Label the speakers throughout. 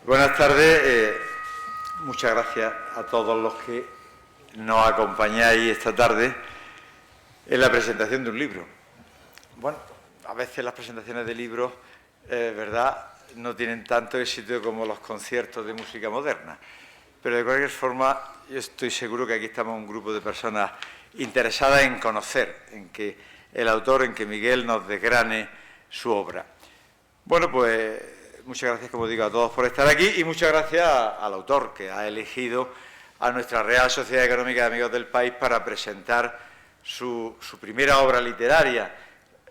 Speaker 1: Buenas tardes. Muchas gracias a todos los que nos acompañáis esta tarde en la presentación de un libro. Bueno, a veces las presentaciones de libros, verdad, no tienen tanto éxito como los conciertos de música moderna. Pero de cualquier forma, yo estoy seguro que aquí estamos un grupo de personas interesadas en conocer, en que el autor, en que Miguel nos desgrane su obra. Bueno, pues muchas gracias, como digo, a todos por estar aquí y muchas gracias al autor que ha elegido a nuestra Real Sociedad Económica de Amigos del País para presentar su primera obra literaria.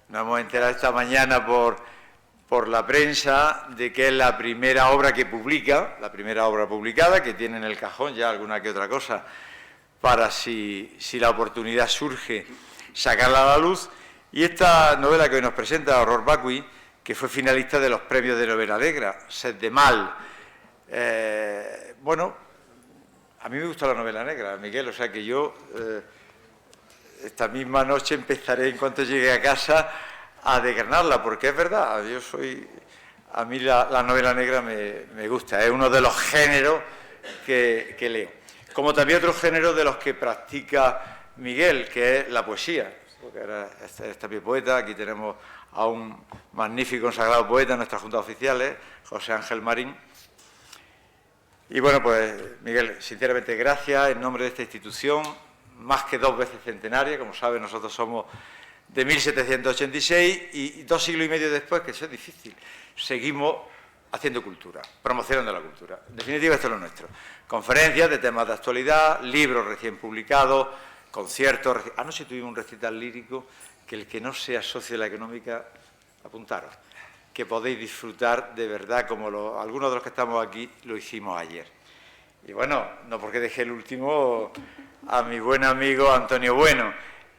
Speaker 1: Nos hemos enterado esta mañana por la prensa de que es la primera obra que publica, la primera obra publicada, que tiene en el cajón ya alguna que otra cosa para si la oportunidad surge sacarla a la luz. Y esta novela que hoy nos presenta, Horror Vacui, que fue finalista de los premios de novela negra, Sed de Mal. Bueno, a mí me gusta la novela negra, Miguel, o sea que yo esta misma noche empezaré, en cuanto llegue a casa, a desgranarla, porque es verdad, a mí la novela negra me gusta, es uno de los géneros que leo. Como también otro género de los que practica Miguel, que es la poesía, porque ahora es también poeta. Aquí tenemos a un magnífico consagrado poeta en nuestra Junta de Oficiales, José Ángel Marín. Y bueno, pues Miguel, sinceramente gracias en nombre de esta institución, más que 2 veces centenaria, como saben, nosotros somos de 1786 y 2 siglos y medio después, que eso es difícil, seguimos haciendo cultura, promocionando la cultura. En definitiva, esto es lo nuestro. Conferencias de temas de actualidad, libros recién publicados, conciertos. Anoche tuvimos un recital lírico que el que no sea socio de la económica, apuntaros, que podéis disfrutar de verdad como algunos de los que estamos aquí lo hicimos ayer. Y bueno, no porque dejé el último a mi buen amigo Antonio Bueno.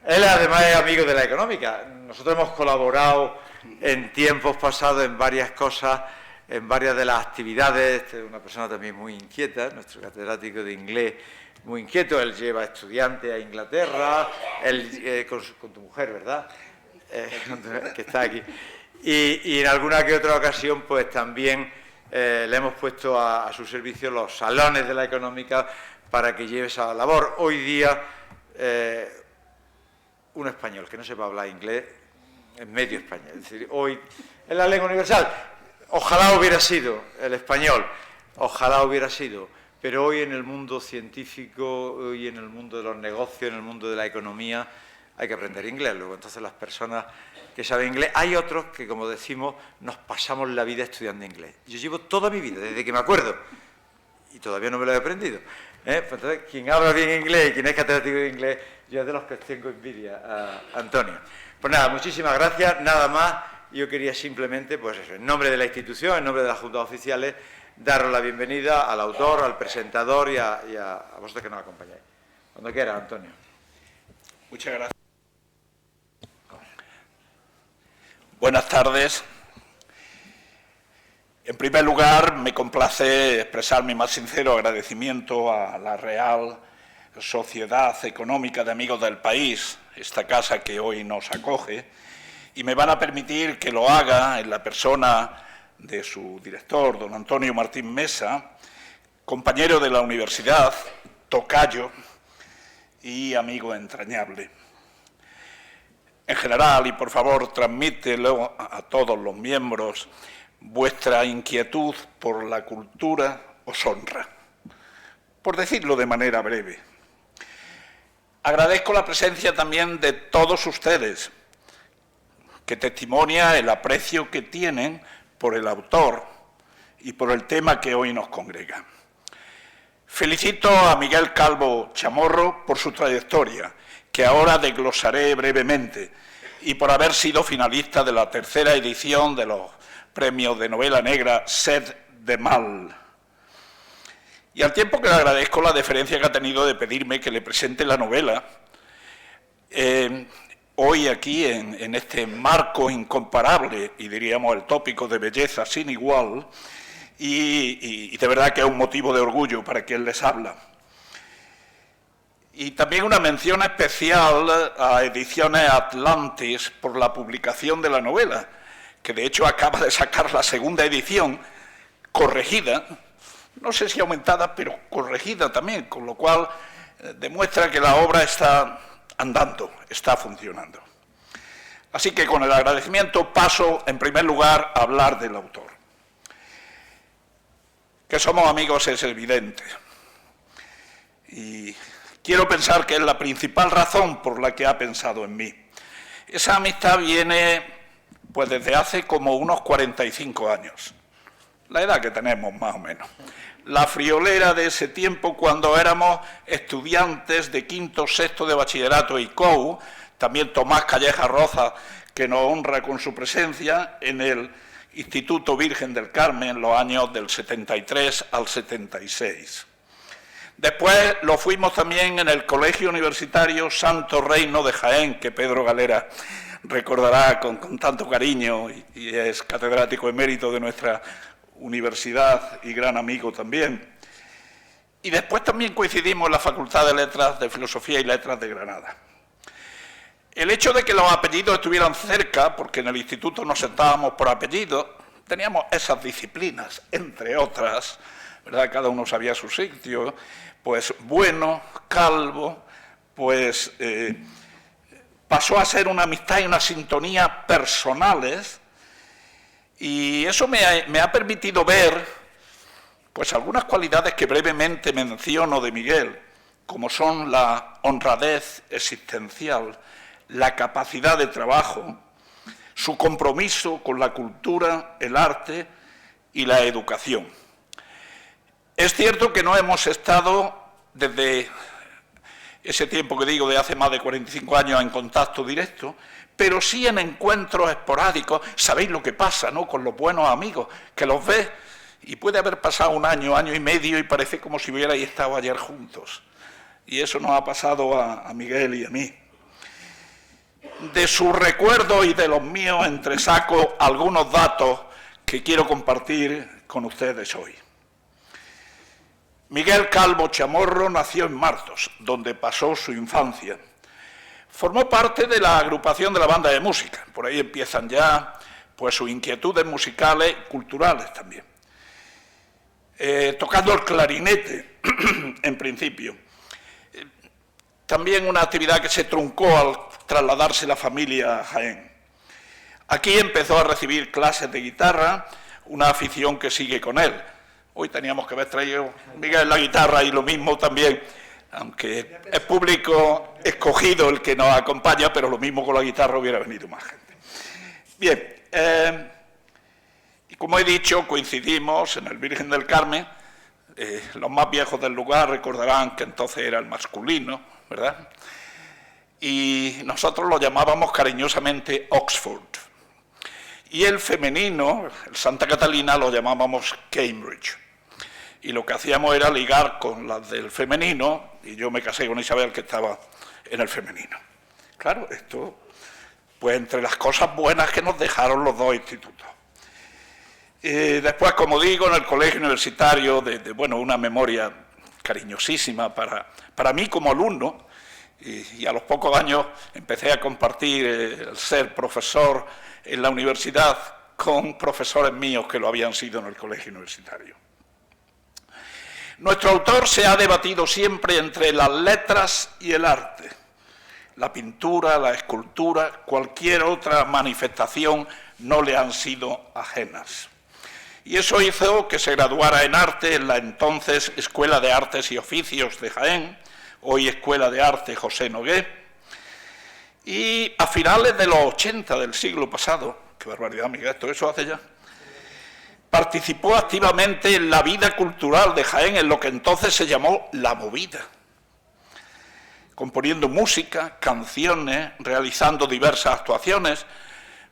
Speaker 1: Él además es amigo de la económica. Nosotros hemos colaborado en tiempos pasados en varias cosas, en varias de las actividades. Este es una persona también muy inquieta, nuestro catedrático de inglés muy inquieto. Él lleva estudiantes a Inglaterra, él con tu mujer, ¿verdad? Que está aquí. Y en alguna que otra ocasión, pues también le hemos puesto a su servicio los salones de la económica para que lleve esa labor. Hoy día, un español que no sepa hablar inglés es medio español. Es decir, hoy es la lengua universal. Ojalá hubiera sido el español, ojalá hubiera sido, pero hoy en el mundo científico, hoy en el mundo de los negocios, en el mundo de la economía, hay que aprender inglés. Luego, entonces, las personas que saben inglés, hay otros que, como decimos, nos pasamos la vida estudiando inglés. Yo llevo toda mi vida, desde que me acuerdo, y todavía no me lo he aprendido. Pues entonces, quien habla bien inglés y quien es catedrático de inglés, yo es de los que tengo envidia, a Antonio. Pues nada, muchísimas gracias, nada más. Yo quería simplemente, pues eso, en nombre de la institución, en nombre de las juntas oficiales, daros la bienvenida al autor, al presentador y a vosotros que nos acompañáis. Cuando quiera, Antonio.
Speaker 2: Muchas gracias. Buenas tardes. En primer lugar, me complace expresar mi más sincero agradecimiento a la Real Sociedad Económica de Amigos del País, esta casa que hoy nos acoge, y me van a permitir que lo haga en la persona de su director, don Antonio Martín Mesa, compañero de la universidad, tocayo y amigo entrañable. En general, y por favor, transmítelo a todos los miembros, vuestra inquietud por la cultura os honra, por decirlo de manera breve. Agradezco la presencia también de todos ustedes, que testimonia el aprecio que tienen por el autor y por el tema que hoy nos congrega. Felicito a Miguel Calvo Chamorro por su trayectoria, que ahora desglosaré brevemente, y por haber sido finalista de la 3ª edición de los premios de novela negra Sed de Mal. Y al tiempo que le agradezco la deferencia que ha tenido de pedirme que le presente la novela, hoy aquí en este marco incomparable, y diríamos el tópico de belleza sin igual, y de verdad que es un motivo de orgullo para quien les habla. Y también una mención especial a Ediciones Atlantis por la publicación de la novela, que de hecho acaba de sacar la 2ª edición, corregida, no sé si aumentada, pero corregida también, con lo cual demuestra que la obra está andando, está funcionando. Así que con el agradecimiento paso, en primer lugar, a hablar del autor. Que somos amigos es evidente. Y quiero pensar que es la principal razón por la que ha pensado en mí. Esa amistad viene pues desde hace como unos 45 años, la edad que tenemos más o menos. La friolera de ese tiempo cuando éramos estudiantes de quinto, sexto de bachillerato y COU, también Tomás Calleja Roza, que nos honra con su presencia en el Instituto Virgen del Carmen en los años del 73 al 76. Después lo fuimos también en el Colegio Universitario Santo Reino de Jaén, que Pedro Galera recordará con tanto cariño y es catedrático emérito de nuestra universidad y gran amigo también. Y después también coincidimos en la Facultad de Letras, de Filosofía y Letras de Granada. El hecho de que los apellidos estuvieran cerca, porque en el instituto nos sentábamos por apellido, teníamos esas disciplinas, entre otras, ¿verdad? Cada uno sabía su sitio, pues Bueno, Calvo, pues pasó a ser una amistad y una sintonía personales, y eso me ha permitido ver pues algunas cualidades que brevemente menciono de Miguel, como son la honradez existencial, la capacidad de trabajo, su compromiso con la cultura, el arte y la educación. Es cierto que no hemos estado desde ese tiempo que digo, de hace más de 45 años, en contacto directo, pero sí en encuentros esporádicos. Sabéis lo que pasa, ¿no?, con los buenos amigos, que los ves y puede haber pasado un año, año y medio y parece como si hubierais estado ayer juntos. Y eso nos ha pasado a Miguel y a mí. De sus recuerdos y de los míos entresaco algunos datos que quiero compartir con ustedes hoy. Miguel Calvo Chamorro nació en Martos, donde pasó su infancia. Formó parte de la agrupación de la banda de música. Por ahí empiezan ya pues, sus inquietudes musicales y culturales también. Tocando el clarinete, en principio. También una actividad que se truncó al trasladarse la familia a Jaén. Aquí empezó a recibir clases de guitarra, una afición que sigue con él. Hoy teníamos que haber traído Miguel la guitarra y lo mismo también, aunque es público escogido el que nos acompaña, pero lo mismo con la guitarra hubiera venido más gente. Bien, y como he dicho, coincidimos en el Virgen del Carmen. Los más viejos del lugar recordarán que entonces era el masculino, ¿verdad? Y nosotros lo llamábamos cariñosamente Oxford. Y el femenino, el Santa Catalina, lo llamábamos Cambridge. Y lo que hacíamos era ligar con las del femenino, y yo me casé con Isabel, que estaba en el femenino. Claro, esto, pues entre las cosas buenas que nos dejaron los dos institutos. Después, como digo, en el colegio universitario, bueno, una memoria cariñosísima para mí como alumno, y a los pocos años empecé a compartir el ser profesor en la universidad con profesores míos que lo habían sido en el colegio universitario. Nuestro autor se ha debatido siempre entre las letras y el arte. La pintura, la escultura, cualquier otra manifestación no le han sido ajenas. Y eso hizo que se graduara en arte en la entonces Escuela de Artes y Oficios de Jaén, hoy Escuela de Arte José Nogué, y a finales de los 80 del siglo pasado, qué barbaridad, Miguel, todo eso hace ya, participó activamente en la vida cultural de Jaén, en lo que entonces se llamó La Movida, componiendo música, canciones, realizando diversas actuaciones.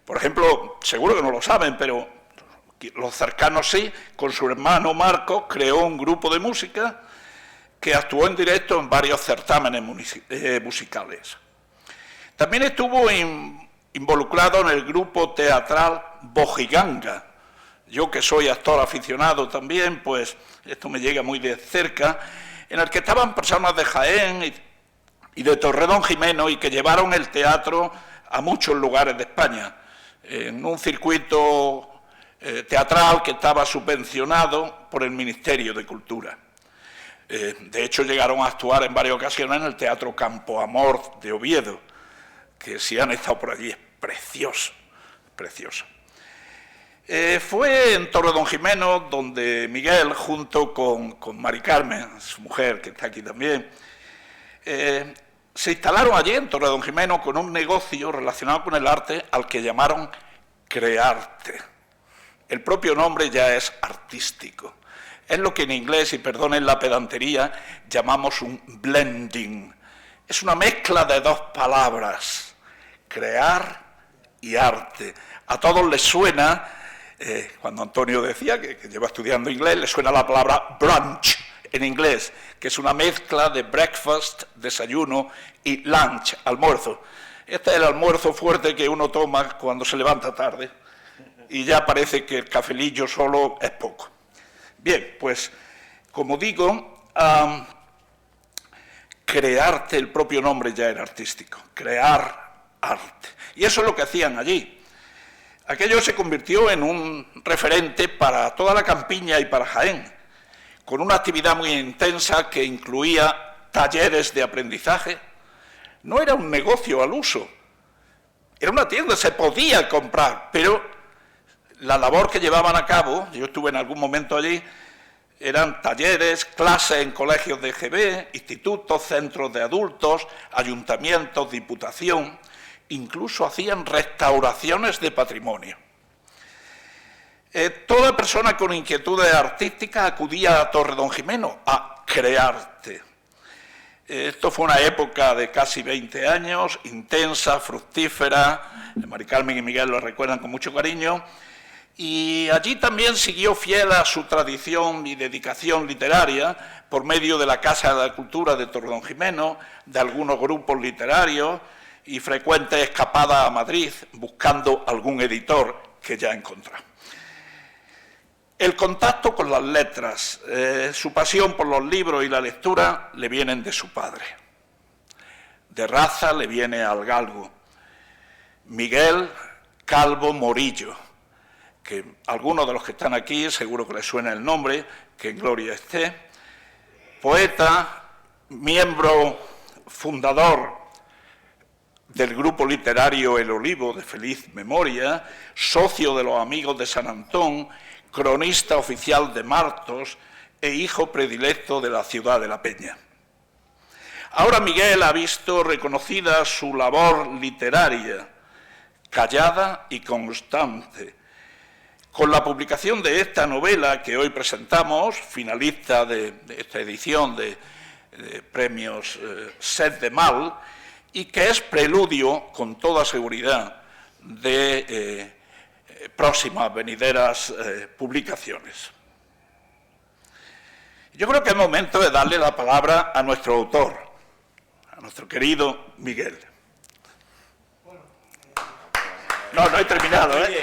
Speaker 2: Por ejemplo, seguro que no lo saben, pero los cercanos sí, con su hermano Marcos creó un grupo de música que actuó en directo en varios certámenes musicales. También estuvo involucrado en el grupo teatral Bojiganga. Yo, que soy actor aficionado también, pues esto me llega muy de cerca, en el que estaban personas de Jaén y de Torredonjimeno y que llevaron el teatro a muchos lugares de España, en un circuito teatral que estaba subvencionado por el Ministerio de Cultura. De hecho, llegaron a actuar en varias ocasiones en el Teatro Campo Amor de Oviedo, que si han estado por allí es precioso, precioso. Fue en Torredonjimeno donde Miguel, junto con Mari Carmen, su mujer, que está aquí también, se instalaron allí en Torredonjimeno con un negocio relacionado con el arte al que llamaron Crearte. El propio nombre ya es artístico. Es lo que en inglés, y perdonen la pedantería, llamamos un blending. Es una mezcla de dos palabras, crear y arte. A todos les suena, cuando Antonio decía que lleva estudiando inglés, le suena la palabra brunch en inglés, que es una mezcla de breakfast, desayuno, y lunch, almuerzo. Este es el almuerzo fuerte que uno toma cuando se levanta tarde, y ya parece que el cafelillo solo es poco. Bien, pues, como digo, Crearte, el propio nombre ya era artístico, crear arte. Y eso es lo que hacían allí. Aquello se convirtió en un referente para toda la campiña y para Jaén, con una actividad muy intensa que incluía talleres de aprendizaje. No era un negocio al uso, era una tienda, se podía comprar, pero la labor que llevaban a cabo, yo estuve en algún momento allí, eran talleres, clases en colegios de GB, institutos, centros de adultos, ayuntamientos, diputación, incluso hacían restauraciones de patrimonio. Toda persona con inquietudes artísticas acudía a Torredonjimeno a Crearte. Esto fue una época de casi 20 años, intensa, fructífera, Mari Carmen y Miguel lo recuerdan con mucho cariño, y allí también siguió fiel a su tradición y dedicación literaria por medio de la Casa de la Cultura de Torredonjimeno, de algunos grupos literarios y frecuentes escapadas a Madrid buscando algún editor que ya encontraba. El contacto con las letras, su pasión por los libros y la lectura le vienen de su padre. De raza le viene al galgo. Miguel Calvo Morillo, que algunos de los que están aquí seguro que les suena el nombre, que en gloria esté, poeta, miembro fundador del grupo literario El Olivo de feliz memoria, socio de los Amigos de San Antón, cronista oficial de Martos e hijo predilecto de la ciudad de La Peña. Ahora Miguel ha visto reconocida su labor literaria, callada y constante, con la publicación de esta novela que hoy presentamos, finalista de esta edición de premios Set de Mal, y que es preludio, con toda seguridad, de próximas venideras publicaciones. Yo creo que es momento de darle la palabra a nuestro autor, a nuestro querido Miguel. No he terminado, ¿eh?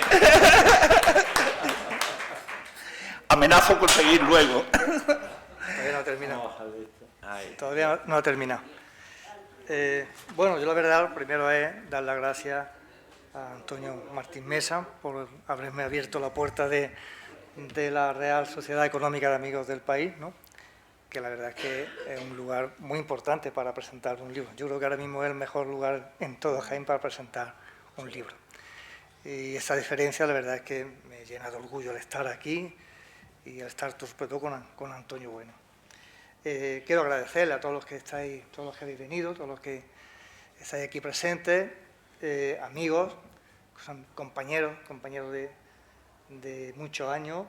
Speaker 2: Amenazo con seguir luego.
Speaker 3: Todavía no ha terminado. Todavía no ha terminado. Bueno, yo la verdad, primero es dar las gracias a Antonio Martín Mesa por haberme abierto la puerta de la Real Sociedad Económica de Amigos del País, ¿no? Que la verdad es que es un lugar muy importante para presentar un libro. Yo creo que ahora mismo es el mejor lugar en todo Jaén para presentar un libro. Y esa diferencia, la verdad es que me llena de orgullo el estar aquí y el estar sobre todo con Antonio Bueno. Quiero agradecerle a todos los que estáis, todos los que habéis venido, todos los que estáis aquí presentes, amigos, compañeros de muchos años,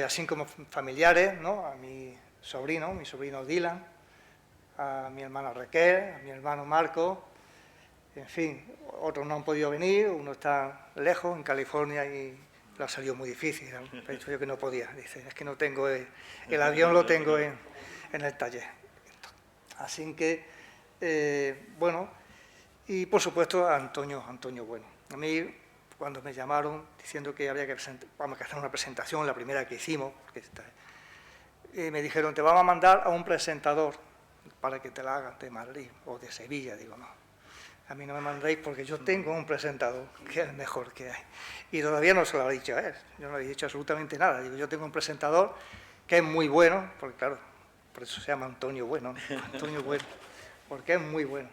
Speaker 3: así como familiares, ¿no? A mi sobrino Dylan, a mi hermana Raquel, a mi hermano Marco, en fin, otros no han podido venir, uno está lejos, en California, y le ha salido muy difícil. He dicho yo que no podía, dice, es que no tengo, el avión lo tengo en el taller. Así que, bueno, y por supuesto a Antonio Bueno. A mí, cuando me llamaron diciendo que había que hacer una presentación, la primera que hicimos, me dijeron, te vamos a mandar a un presentador para que te la haga de Madrid o de Sevilla. Digo, no, a mí no me mandéis porque yo tengo un presentador que es el mejor que hay. Y todavía no se lo he dicho a él, yo no le he dicho absolutamente nada. Digo, yo tengo un presentador que es muy bueno, porque claro, por eso se llama Antonio Bueno, ¿no? Antonio Bueno, porque es muy bueno.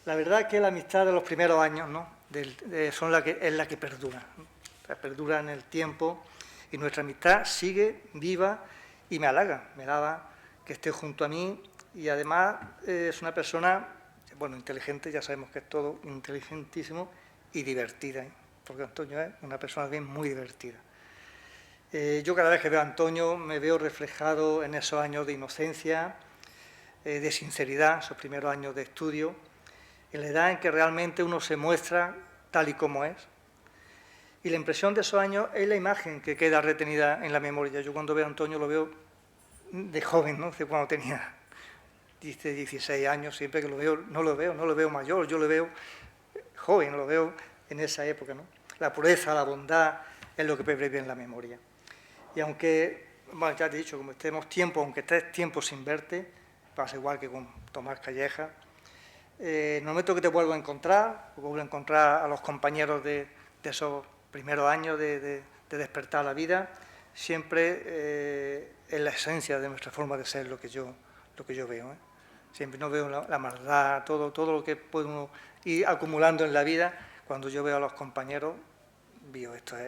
Speaker 3: La verdad es que la amistad de los primeros años, ¿no? es la que perdura, ¿no? O sea, perdura en el tiempo y nuestra amistad sigue viva y me halaga que esté junto a mí y además es una persona, bueno, inteligente, ya sabemos que es todo inteligentísimo y divertida, ¿eh? Porque Antonio es una persona bien muy divertida. Yo cada vez que veo a Antonio me veo reflejado en esos años de inocencia, de sinceridad, esos primeros años de estudio, en la edad en que realmente uno se muestra tal y como es. Y la impresión de esos años es la imagen que queda retenida en la memoria. Yo cuando veo a Antonio lo veo de joven, ¿no? De cuando tenía 16 años, siempre que lo veo, no lo veo mayor, yo lo veo joven, lo veo en esa época, ¿no? La pureza, la bondad es lo que previene en la memoria. Y aunque, bueno, ya te he dicho, como aunque estés tiempo sin verte, pasa igual que con Tomás Calleja, en el momento que te vuelvo a encontrar a los compañeros de esos primeros años de despertar a la vida, siempre es la esencia de nuestra forma de ser lo que yo veo, ¿eh? Siempre no veo la maldad, todo lo que puede uno ir acumulando en la vida. Cuando yo veo a los compañeros, veo esta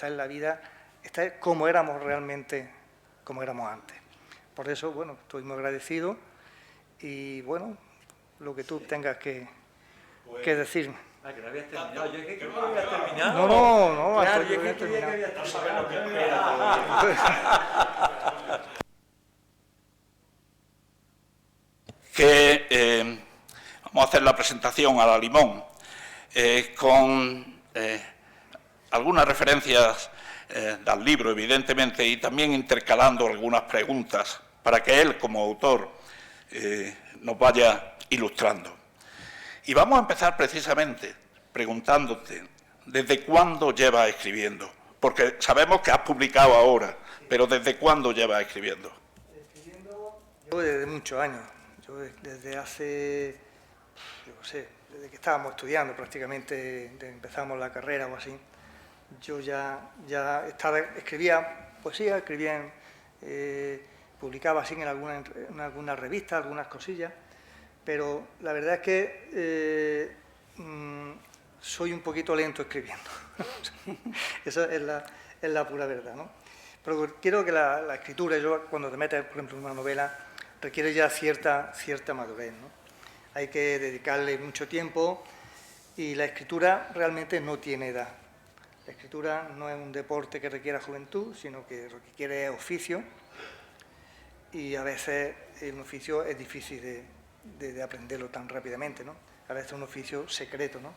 Speaker 3: es la vida, esta es como éramos realmente, como éramos antes. Por eso, bueno, estoy muy agradecido y, bueno, lo que tú tengas que decirme.
Speaker 1: Ah, que no habías terminado. Yo dije que no habías terminado.
Speaker 3: No,
Speaker 1: claro,
Speaker 3: yo
Speaker 1: que
Speaker 3: terminado.
Speaker 1: No sabes lo que espera.
Speaker 2: Vamos a hacer la presentación a la Limón con algunas referencias del libro, evidentemente, y también intercalando algunas preguntas para que él, como autor, nos vaya ilustrando. Y vamos a empezar precisamente preguntándote, ¿desde cuándo llevas escribiendo? Porque sabemos que has publicado ahora, pero ¿desde cuándo llevas escribiendo?
Speaker 3: Escribiendo yo desde muchos años. Yo desde hace, yo no sé, desde que estábamos estudiando prácticamente, empezamos la carrera o así, yo ya escribía poesía, publicaba así en alguna revista, algunas cosillas, pero la verdad es que soy un poquito lento escribiendo. Esa es la pura verdad, ¿no? Pero quiero que la escritura, yo cuando te metes, por ejemplo, en una novela, requiere ya cierta madurez, ¿no? Hay que dedicarle mucho tiempo y la escritura realmente no tiene edad. La escritura no es un deporte que requiera juventud, sino que requiere oficio y a veces un oficio es difícil de aprenderlo tan rápidamente, ¿no? A veces es un oficio secreto, ¿no?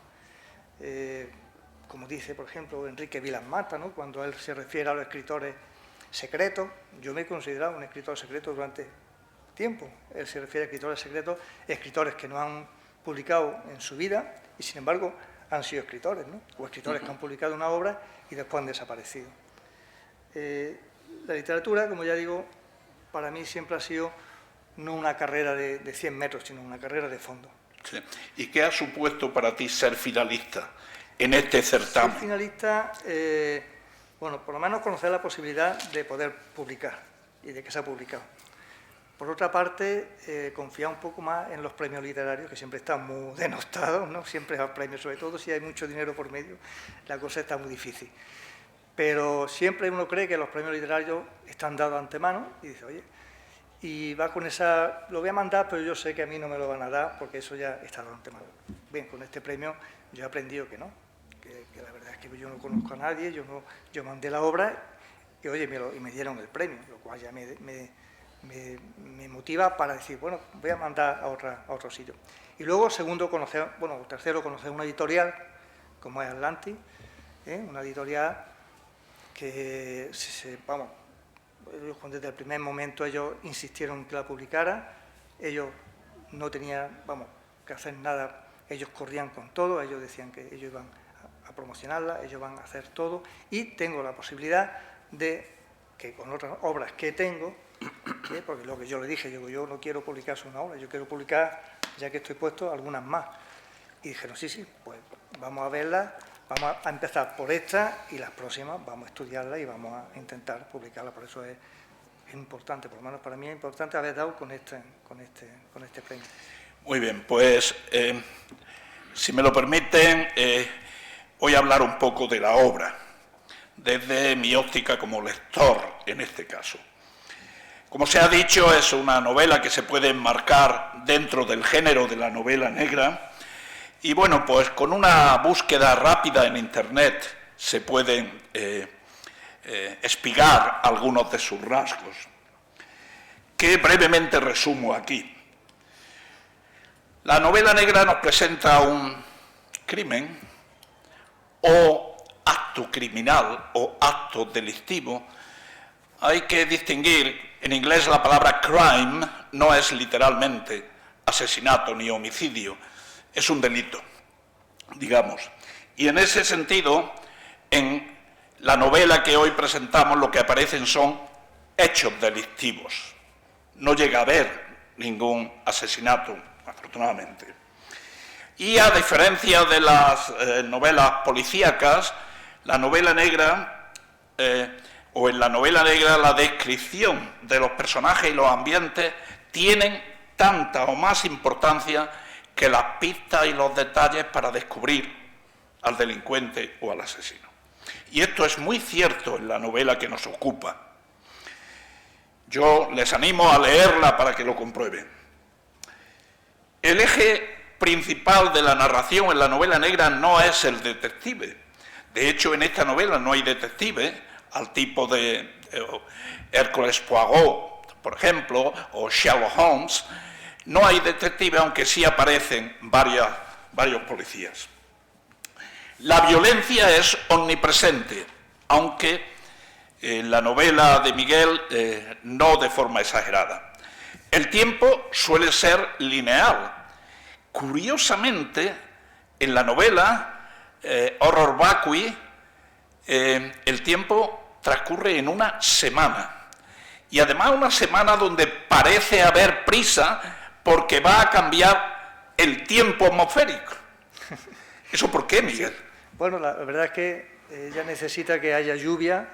Speaker 3: Como dice, por ejemplo, Enrique Vilas Mata, ¿no? Cuando él se refiere a los escritores secretos, yo me he considerado un escritor secreto durante tiempo. Él se refiere a escritores secretos, escritores que no han publicado en su vida y, sin embargo, han sido escritores, ¿no? O escritores que han publicado una obra y después han desaparecido. La literatura, como ya digo, para mí siempre ha sido no una carrera de 100 metros, sino una carrera de fondo.
Speaker 2: Sí. ¿Y qué ha supuesto para ti ser finalista en este certamen?
Speaker 3: Ser finalista, bueno, por lo menos conocer la posibilidad de poder publicar y de que se ha publicado. Por otra parte, confiar un poco más en los premios literarios, que siempre están muy denostados, ¿no? Siempre hay premios, sobre todo si hay mucho dinero por medio, la cosa está muy difícil. Pero siempre uno cree que los premios literarios están dados de antemano y dice, oye, y va con esa, lo voy a mandar, pero yo sé que a mí no me lo van a dar porque eso ya está dado de antemano. Bien, con este premio yo he aprendido que no, que la verdad es que yo no conozco a nadie, yo mandé la obra y, oye, me dieron el premio, lo cual ya me motiva para decir, bueno, voy a mandar a otro sitio. Y luego, tercero, conocer una editorial como es Atlantis, una editorial que, vamos, desde el primer momento ellos insistieron en que la publicara, ellos no tenían, que hacer nada, ellos corrían con todo, ellos decían que ellos iban a promocionarla, ellos van a hacer todo, y tengo la posibilidad de que con otras obras que tengo, porque lo que yo le dije, yo no quiero publicar solo una obra, yo quiero publicar, ya que estoy puesto, algunas más. Y dijeron, sí, pues vamos a verla, vamos a empezar por esta y las próximas vamos a estudiarla y vamos a intentar publicarla. Por eso es importante, por lo menos para mí es importante haber dado con este premio.
Speaker 2: Muy bien, pues si me lo permiten, voy a hablar un poco de la obra, desde mi óptica como lector en este caso. Como se ha dicho, es una novela que se puede enmarcar dentro del género de la novela negra y bueno, pues con una búsqueda rápida en Internet se pueden espigar algunos de sus rasgos, que brevemente resumo aquí. La novela negra nos presenta un crimen o acto criminal o acto delictivo. Hay que distinguir, en inglés la palabra crime no es literalmente asesinato ni homicidio, es un delito, digamos. Y en ese sentido, en la novela que hoy presentamos lo que aparecen son hechos delictivos. No llega a haber ningún asesinato, afortunadamente. Y a diferencia de las novelas policíacas, la novela negra, o en la novela negra la descripción de los personajes y los ambientes tienen tanta o más importancia que las pistas y los detalles para descubrir al delincuente o al asesino. Y esto es muy cierto en la novela que nos ocupa. Yo les animo a leerla para que lo comprueben. El eje principal de la narración en la novela negra no es el detective. De hecho, en esta novela no hay detective, al tipo de Hércules Poirot, por ejemplo, o Sherlock Holmes. No hay detective, aunque sí aparecen varios policías. La violencia es omnipresente, aunque en la novela de Miguel no de forma exagerada. El tiempo suele ser lineal. Curiosamente, en la novela Horror Vacui, el tiempo transcurre en una semana. Y además una semana donde parece haber prisa porque va a cambiar el tiempo atmosférico. ¿Eso por qué, Miguel?
Speaker 3: Bueno, la verdad es que ella necesita que haya lluvia,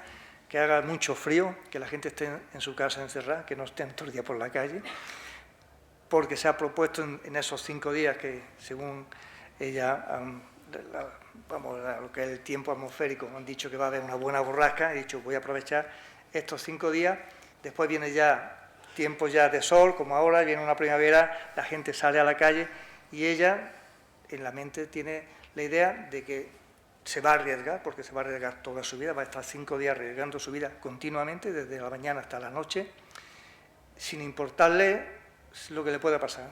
Speaker 3: que haga mucho frío, que la gente esté en su casa encerrada, que no estén todo el día por la calle, porque se ha propuesto en esos 5 días que, según ella, lo que es el tiempo atmosférico, han dicho que va a haber una buena borrasca, he dicho voy a aprovechar estos 5 días, después viene ya tiempo ya de sol, como ahora, viene una primavera, la gente sale a la calle y ella en la mente tiene la idea de que se va a arriesgar, porque se va a arriesgar toda su vida, va a estar 5 días arriesgando su vida continuamente, desde la mañana hasta la noche, sin importarle lo que le pueda pasar.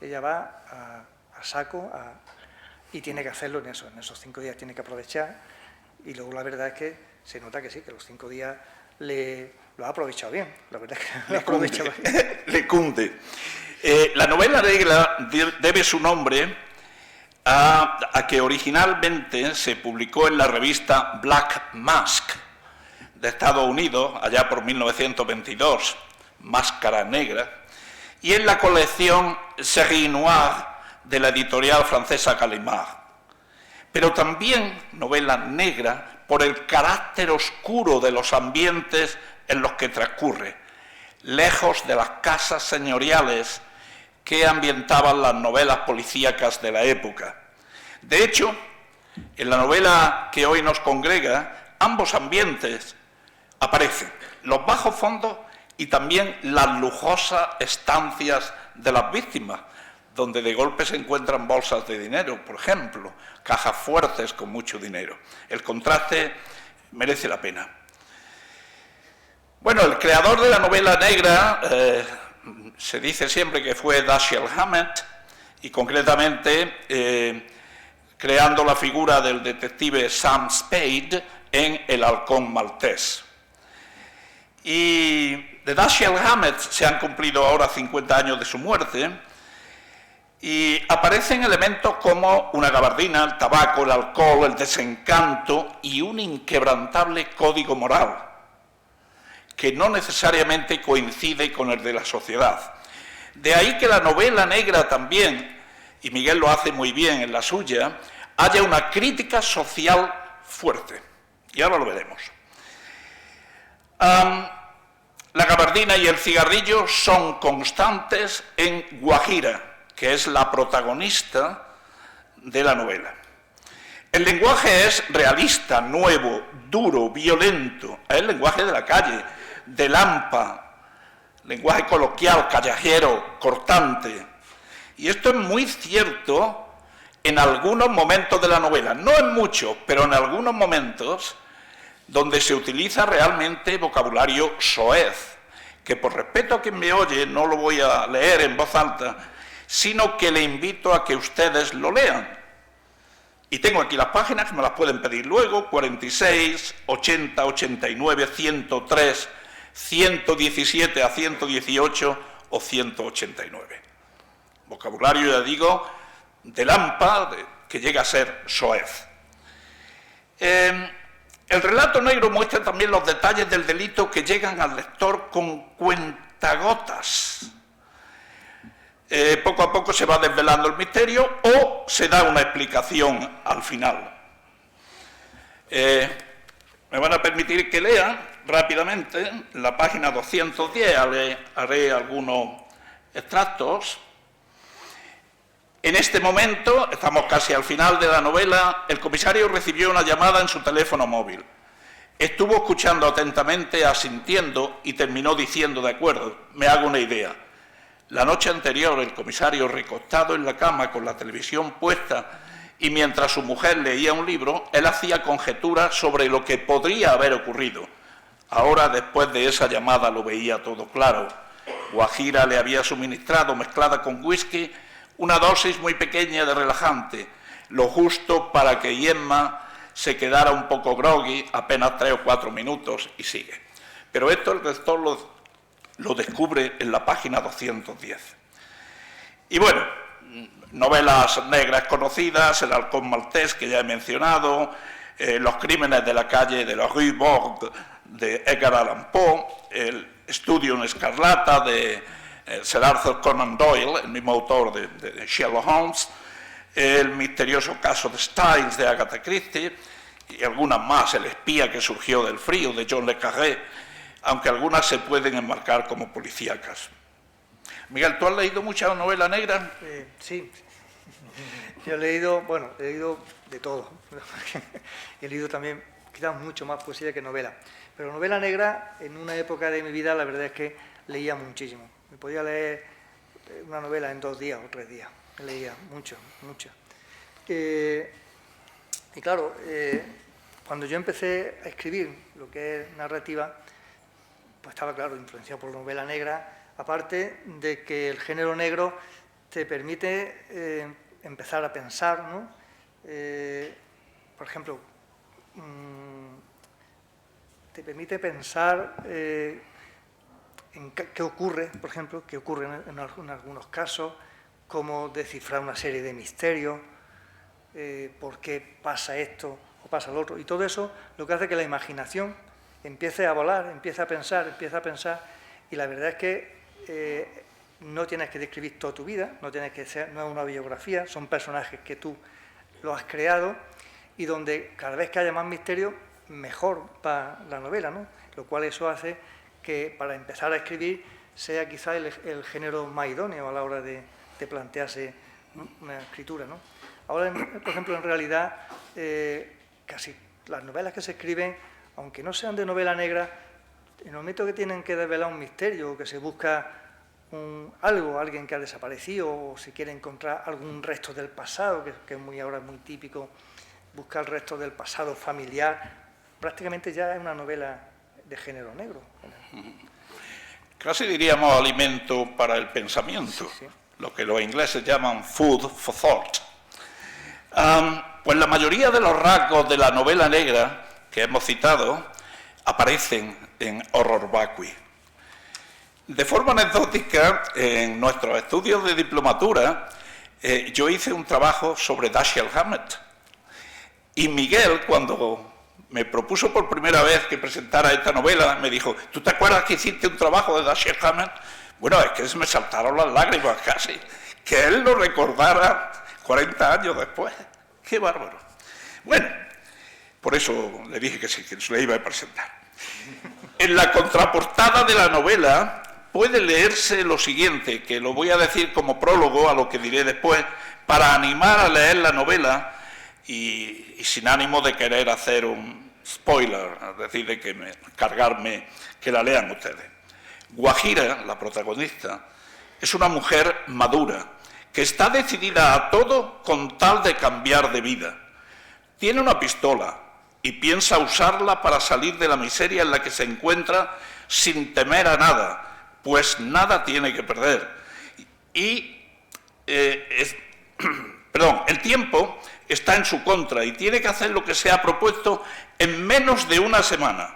Speaker 3: Ella va a saco y tiene que hacerlo en esos 5 días, tiene que aprovechar, y luego la verdad es que se nota que sí, que los 5 días lo ha aprovechado bien, la verdad es que lo ha aprovechado bien.
Speaker 2: Le cunde. La novela negra debe su nombre a que originalmente se publicó en la revista Black Mask de Estados Unidos, allá por 1922, Máscara Negra, y en la colección Série Noire de la editorial francesa Gallimard. Pero también novela negra por el carácter oscuro de los ambientes en los que transcurre, lejos de las casas señoriales que ambientaban las novelas policíacas de la época. De hecho, en la novela que hoy nos congrega, ambos ambientes aparecen, los bajos fondos y también las lujosas estancias de las víctimas, donde de golpe se encuentran bolsas de dinero, por ejemplo, cajas fuertes con mucho dinero. El contraste merece la pena. Bueno, el creador de la novela negra se dice siempre que fue Dashiell Hammett, y concretamente creando la figura del detective Sam Spade en El halcón maltés. Y de Dashiell Hammett se han cumplido ahora 50 años de su muerte, y aparecen elementos como una gabardina, el tabaco, el alcohol, el desencanto y un inquebrantable código moral, que no necesariamente coincide con el de la sociedad. De ahí que la novela negra también y Miguel lo hace muy bien en la suya, haya una crítica social fuerte. Y ahora lo veremos. La gabardina y el cigarrillo son constantes en Guajira, que es la protagonista de la novela. El lenguaje es realista, nuevo, duro, violento. Es el lenguaje de la calle, de Lampa, lenguaje coloquial, callejero, cortante. Y esto es muy cierto en algunos momentos de la novela, no en muchos, pero en algunos momentos donde se utiliza realmente vocabulario soez, que por respeto a quien me oye no lo voy a leer en voz alta, sino que le invito a que ustedes lo lean. Y tengo aquí las páginas, que me las pueden pedir luego, 46, 80, 89, 103, 117 a 118 o 189. Vocabulario, ya digo, de Lampa, que llega a ser soez. El relato negro muestra también los detalles del delito que llegan al lector con cuentagotas. Poco a poco se va desvelando el misterio o se da una explicación al final. Me van a permitir que lea rápidamente la página 210, haré algunos extractos. En este momento, estamos casi al final de la novela, el comisario recibió una llamada en su teléfono móvil. Estuvo escuchando atentamente, asintiendo y terminó diciendo: de acuerdo, me hago una idea. La noche anterior, el comisario, recostado en la cama con la televisión puesta y mientras su mujer leía un libro, él hacía conjeturas sobre lo que podría haber ocurrido. Ahora, después de esa llamada, lo veía todo claro. Guajira le había suministrado, mezclada con whisky, una dosis muy pequeña de relajante, lo justo para que Yemma se quedara un poco groggy, apenas 3 o 4 minutos, y sigue. Pero esto el lector lo descubre en la página 210. Y bueno, novelas negras conocidas, El halcón maltés, que ya he mencionado, Los crímenes de la calle de la Rue Morgue, de Edgar Allan Poe, El estudio en escarlata, de Sir Arthur Conan Doyle, el mismo autor de Sherlock Holmes, El misterioso caso de Styles, de Agatha Christie, y algunas más, El espía que surgió del frío, de John le Carré, aunque algunas se pueden enmarcar como policíacas. Miguel, ¿tú has leído mucha novela negra?
Speaker 3: Sí. Yo he leído de todo. He leído también, quizás mucho más poesía que novela. Pero novela negra, en una época de mi vida, la verdad es que leía muchísimo. Me podía leer una novela en 2 días o 3 días. Leía mucho. Y claro, cuando yo empecé a escribir lo que es narrativa, pues estaba, claro, influenciado por la novela negra, aparte de que el género negro te permite empezar a pensar, ¿no? Por ejemplo, te permite pensar en qué ocurre, por ejemplo, qué ocurre en algunos casos, cómo descifrar una serie de misterios, por qué pasa esto o pasa lo otro. Y todo eso lo que hace que la imaginación empiece a volar, empiece a pensar, y la verdad es que no tienes que describir toda tu vida, no es una biografía, son personajes que tú lo has creado y donde cada vez que haya más misterio, mejor para la novela, ¿no? Lo cual eso hace que para empezar a escribir sea quizá el género más idóneo a la hora de plantearse una escritura, ¿no? Ahora, por ejemplo, en realidad, casi las novelas que se escriben, aunque no sean de novela negra, en el momento que tienen que desvelar un misterio, o que se busca alguien que ha desaparecido, o se quiere encontrar algún resto del pasado, que ahora es muy típico, buscar el resto del pasado familiar, prácticamente ya es una novela de género negro.
Speaker 2: Casi diríamos alimento para el pensamiento, sí. Lo que los ingleses llaman food for thought. Pues la mayoría de los rasgos de la novela negra que hemos citado aparecen en Horror Vacui. De forma anecdótica, en nuestros estudios de diplomatura, yo hice un trabajo sobre Dashiell Hammett. Y Miguel, cuando me propuso por primera vez que presentara esta novela, me dijo: ¿tú te acuerdas que hiciste un trabajo de Dashiell Hammett? Bueno, es que se me saltaron las lágrimas casi. que él lo recordara 40 años después. ¡Qué bárbaro! Bueno, por eso le dije que sí, que se le iba a presentar. En la contraportada de la novela puede leerse lo siguiente, que lo voy a decir como prólogo a lo que diré después, para animar a leer la novela y sin ánimo de querer hacer un spoiler, es decir, de cargarme que la lean ustedes. Guajira, la protagonista, es una mujer madura, que está decidida a todo con tal de cambiar de vida. Tiene una pistola y piensa usarla para salir de la miseria en la que se encuentra sin temer a nada, pues nada tiene que perder. El tiempo está en su contra y tiene que hacer lo que se ha propuesto en menos de una semana.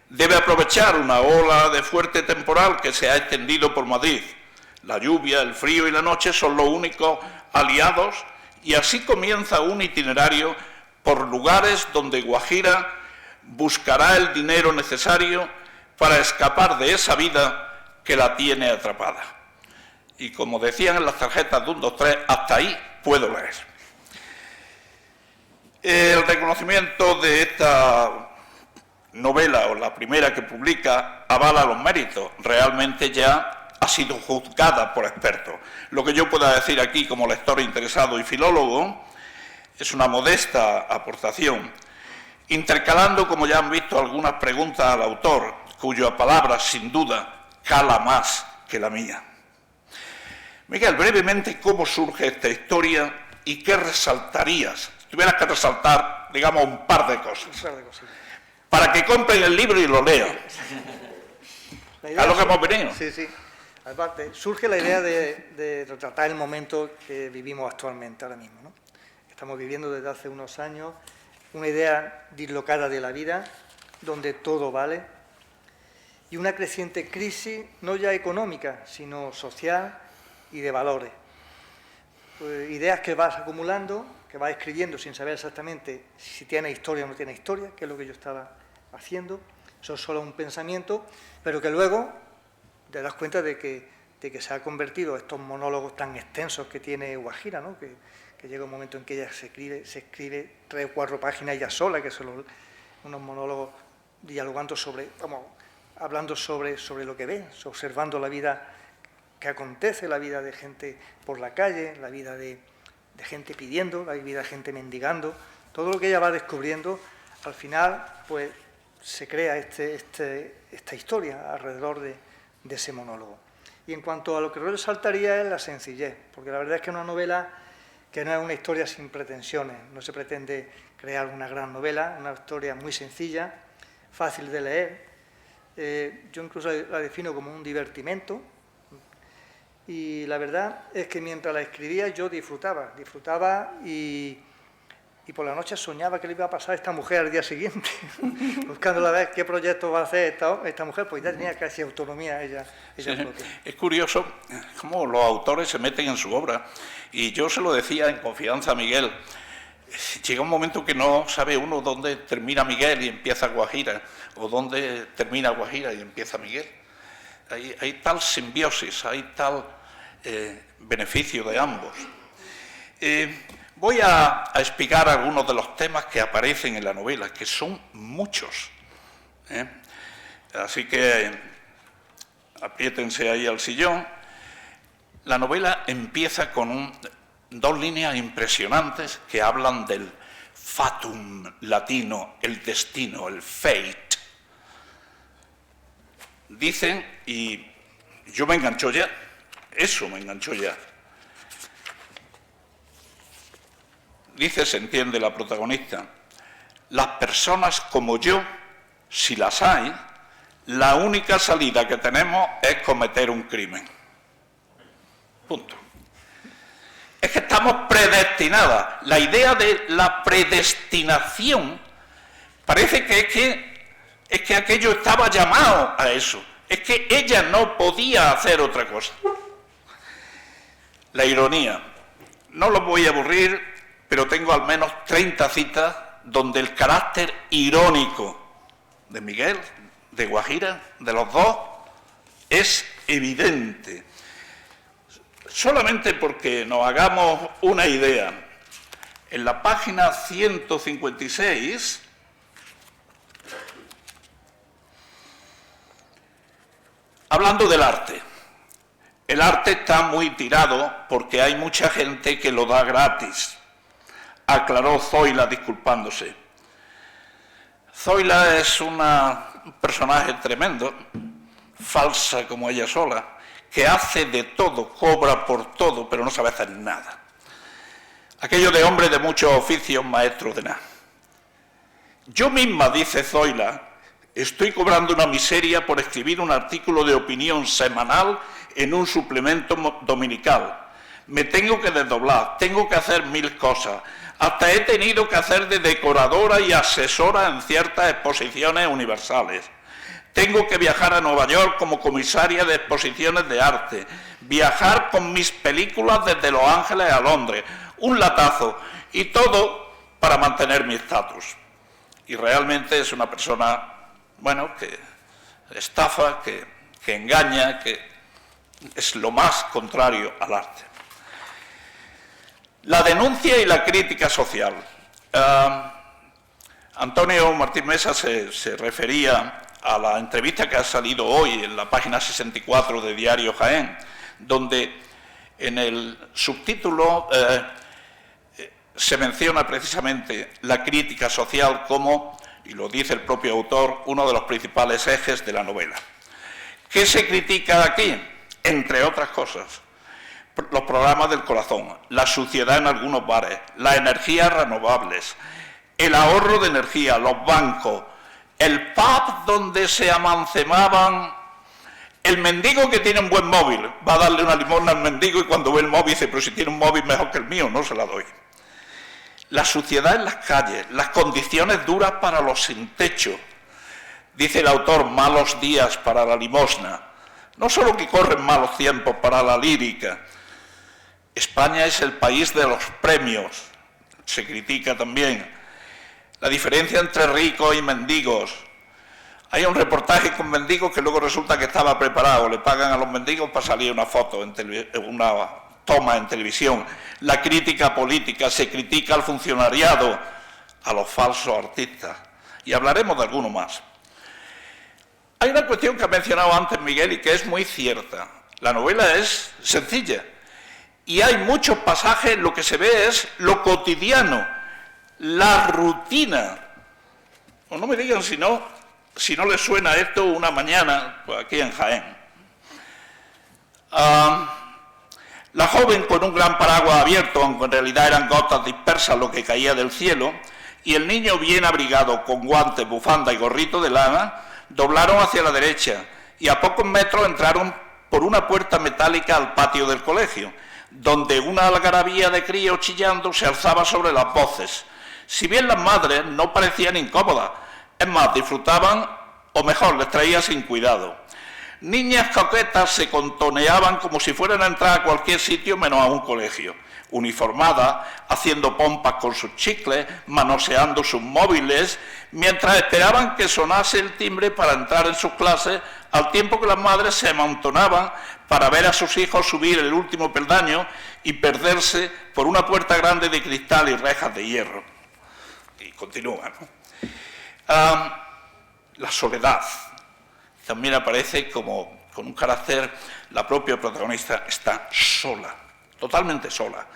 Speaker 2: Debe aprovechar una ola de fuerte temporal que se ha extendido por Madrid. La lluvia, el frío y la noche son los únicos aliados y así comienza un itinerario por lugares donde Guajira buscará el dinero necesario para escapar de esa vida que la tiene atrapada. Y como decían en las tarjetas de 1, 2, 3, hasta ahí puedo leer. El reconocimiento de esta novela, o la primera que publica, avala los méritos. Realmente ya ha sido juzgada por expertos. Lo que yo pueda decir aquí como lector interesado y filólogo es una modesta aportación, intercalando, como ya han visto, algunas preguntas al autor, cuya palabra, sin duda, cala más que la mía. Miguel, brevemente, ¿cómo surge esta historia y qué resaltarías? Si tuvieras que resaltar, digamos, un par de cosas. Para que compren el libro y lo lean. A lo que hemos venido.
Speaker 3: Sí, sí. Aparte, surge la idea de retratar el momento que vivimos actualmente, ahora mismo, ¿no? Estamos viviendo desde hace unos años una idea dislocada de la vida, donde todo vale, y una creciente crisis, no ya económica, sino social y de valores. Pues, ideas que vas acumulando, que vas escribiendo sin saber exactamente si tiene historia o no tiene historia, que es lo que yo estaba haciendo. Eso es solo un pensamiento, pero que luego te das cuenta de que se ha convertido estos monólogos tan extensos que tiene Guajira, ¿no? Que llega un momento en que ella se escribe 3 o 4 páginas ella sola, que son unos monólogos dialogando hablando sobre lo que ve, observando la vida que acontece, la vida de gente por la calle, la vida de gente pidiendo, la vida de gente mendigando, todo lo que ella va descubriendo, al final pues se crea esta historia alrededor de ese monólogo. Y en cuanto a lo que yo resaltaría es la sencillez, porque la verdad es que es una novela que no es una historia sin pretensiones, no se pretende crear una gran novela, una historia muy sencilla, fácil de leer. Yo incluso la defino como un divertimento, y la verdad es que mientras la escribía yo disfrutaba y por la noche soñaba que le iba a pasar a esta mujer al día siguiente, buscando a ver qué proyecto va a hacer esta mujer, pues ya tenía casi autonomía ella
Speaker 2: sí,
Speaker 3: propia.
Speaker 2: Es curioso cómo los autores se meten en su obra, y yo se lo decía en confianza a Miguel, llega un momento que no sabe uno dónde termina Miguel y empieza Guajira, o dónde termina Guajira y empieza Miguel. Hay tal simbiosis, hay tal beneficio de ambos. Voy a explicar algunos de los temas que aparecen en la novela, que son muchos. Así que apriétense ahí al sillón. La novela empieza con 2 líneas impresionantes que hablan del fatum latino, el destino, el fate. Dicen, y yo me engancho ya, eso me enganchó ya. Dice, se entiende la protagonista, las personas como yo, si las hay, la única salida que tenemos es cometer un crimen. Punto. Es que estamos predestinadas. La idea de la predestinación parece que es que aquello estaba llamado a eso. Es que ella no podía hacer otra cosa. La ironía. No los voy a aburrir, pero tengo al menos 30 citas donde el carácter irónico de Miguel, de Guajira, de los dos, es evidente. solamente porque nos hagamos una idea, en la página 156, hablando del arte, el arte está muy tirado porque hay mucha gente que lo da gratis, aclaró Zoila disculpándose. Zoila es un personaje tremendo, falsa como ella sola, que hace de todo, cobra por todo, pero no sabe hacer nada. Aquello de hombre de muchos oficios, maestro de nada. Yo misma, dice Zoila, estoy cobrando una miseria por escribir un artículo de opinión semanal en un suplemento dominical. Me tengo que desdoblar, tengo que hacer 1000 cosas. Hasta he tenido que hacer de decoradora y asesora en ciertas exposiciones universales. Tengo que viajar a Nueva York como comisaria de exposiciones de arte. Viajar con mis películas desde Los Ángeles a Londres. Un latazo. Y todo para mantener mi estatus. Y realmente es una persona, bueno, que estafa, que engaña, que es lo más contrario al arte. La denuncia y la crítica social. Antonio Martín Mesa se refería a la entrevista que ha salido hoy en la página 64 de Diario Jaén, donde en el subtítulo se menciona precisamente la crítica social como, y lo dice el propio autor, uno de los principales ejes de la novela. ¿Qué se critica aquí? Entre otras cosas, los programas del corazón, la suciedad en algunos bares, las energías renovables, el ahorro de energía, los bancos, el pub donde se amancemaban, el mendigo que tiene un buen móvil, va a darle una limosna al mendigo y cuando ve el móvil dice, pero si tiene un móvil mejor que el mío, no se la doy. La suciedad en las calles, las condiciones duras para los sin techo, dice el autor, malos días para la limosna, no solo que corren malos tiempos para la lírica. España es el país de los premios, se critica también. La diferencia entre ricos y mendigos. Hay un reportaje con mendigos que luego resulta que estaba preparado, le pagan a los mendigos para salir una foto, una toma en televisión. La crítica política, se critica al funcionariado, a los falsos artistas. Y hablaremos de alguno más. Hay una cuestión que ha mencionado antes Miguel y que es muy cierta. La novela es sencilla y hay muchos pasajes, lo que se ve es lo cotidiano, la rutina. O no me digan si no les suena esto una mañana pues aquí en Jaén. La joven con un gran paraguas abierto, aunque en realidad eran gotas dispersas lo que caía del cielo, y el niño bien abrigado con guantes, bufanda y gorrito de lana, doblaron hacia la derecha y a pocos metros entraron por una puerta metálica al patio del colegio, donde una algarabía de críos chillando se alzaba sobre las voces. Si bien las madres no parecían incómodas, es más, disfrutaban, o mejor, les traía sin cuidado. Niñas coquetas se contoneaban como si fueran a entrar a cualquier sitio menos a un colegio, uniformadas, haciendo pompas con sus chicles, manoseando sus móviles, mientras esperaban que sonase el timbre para entrar en sus clases, al tiempo que las madres se amontonaban para ver a sus hijos subir el último peldaño y perderse por una puerta grande de cristal y rejas de hierro. Y continúa, ¿no? La soledad también aparece como con un carácter, la propia protagonista está sola, totalmente sola.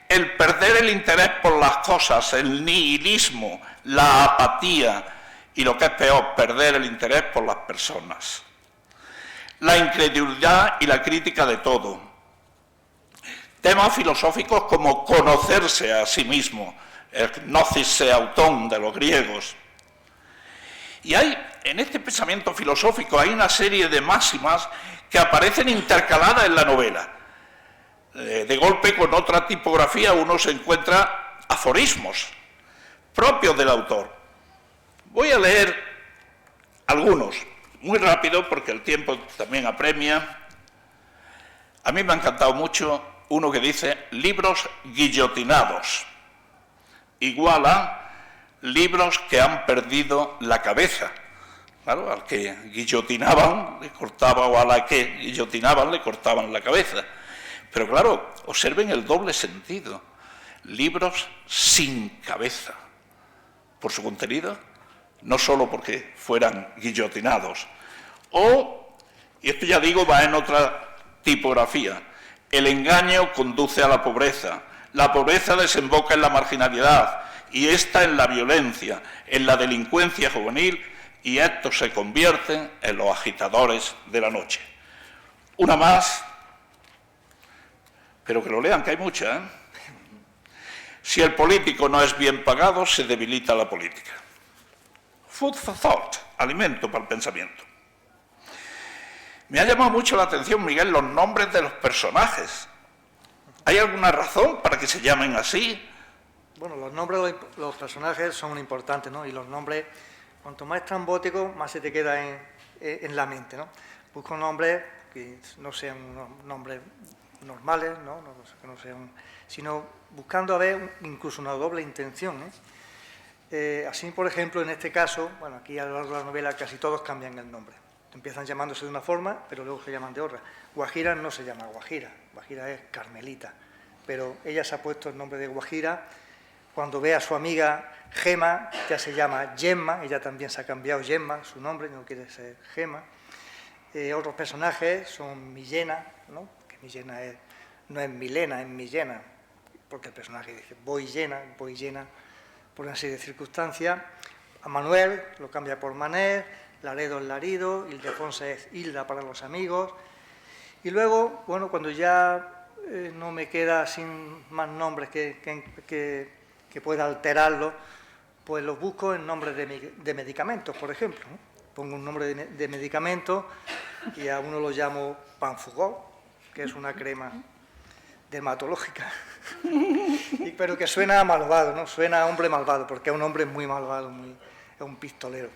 Speaker 2: El perder el interés por las cosas, el nihilismo, la apatía y lo que es peor, perder el interés por las personas. La incredulidad y la crítica de todo. Temas filosóficos como conocerse a sí mismo, el gnosis autón de los griegos. Y hay, en este pensamiento filosófico, hay una serie de máximas que aparecen intercaladas en la novela. De golpe, con otra tipografía, uno se encuentra aforismos propios del autor. Voy a leer algunos, muy rápido, porque el tiempo también apremia. A mí me ha encantado mucho uno que dice, libros guillotinados, igual a libros que han perdido la cabeza. Claro, al que guillotinaban le cortaban, o a la que guillotinaban le cortaban la cabeza. Pero claro, observen el doble sentido. Libros sin cabeza, por su contenido, no solo porque fueran guillotinados. O, y esto ya digo, va en otra tipografía, el engaño conduce a la pobreza desemboca en la marginalidad, y esta en la violencia, en la delincuencia juvenil, y estos se convierten en los agitadores de la noche. Una más, pero que lo lean, que hay muchas, ¿eh? Si el político no es bien pagado, se debilita la política. Food for thought, alimento para el pensamiento. Me ha llamado mucho la atención, Miguel, los nombres de los personajes. ¿Hay alguna razón para que se llamen así?
Speaker 3: Bueno, los nombres de los personajes son importantes, ¿no? Y los nombres, cuanto más estrambóticos, más se te queda en la mente, ¿no? Busco nombres que no sean unos nombres normales, ¿no? Que no sean, sino buscando a ver incluso una doble intención, ¿eh? Así, por ejemplo, en este caso, bueno, aquí a lo largo de la novela casi todos cambian el nombre. Empiezan llamándose de una forma, pero luego se llaman de otra. Guajira no se llama Guajira, Guajira es Carmelita, pero ella se ha puesto el nombre de Guajira. Cuando ve a su amiga Gema, ya se llama Gemma, ella también se ha cambiado Gemma, su nombre, no quiere ser Gema. Otros personajes son Millena, ¿no? Que Millena no es Milena, es Millena, porque el personaje dice voy llena, por una serie de circunstancias. A Manuel lo cambia por Manel, Laredo es Larido, Ildefonsa es Hilda para los amigos. Y luego, bueno, cuando ya no me queda sin más nombres que pueda alterarlo, pues los busco en nombres de medicamentos, por ejemplo, ¿no? Pongo un nombre de medicamento y a uno lo llamo Panfugol, que es una crema dermatológica, pero que suena malvado, ¿no? Suena a hombre malvado, porque es un hombre muy malvado, es un pistolero.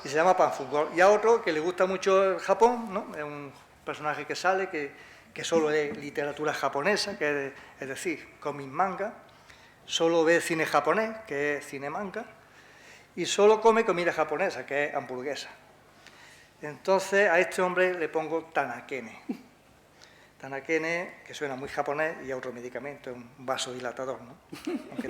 Speaker 3: Y se llama Panfugol. Y a otro que le gusta mucho el Japón, ¿no? Es un personaje que sale, que solo es literatura japonesa, es decir, cómic manga, solo ve cine japonés, que es cine manga, y solo come comida japonesa, que es hamburguesa. Entonces a este hombre le pongo Tanakene. Tanakene, que suena muy japonés, y a otro medicamento, es un vasodilatador, ¿no? Aunque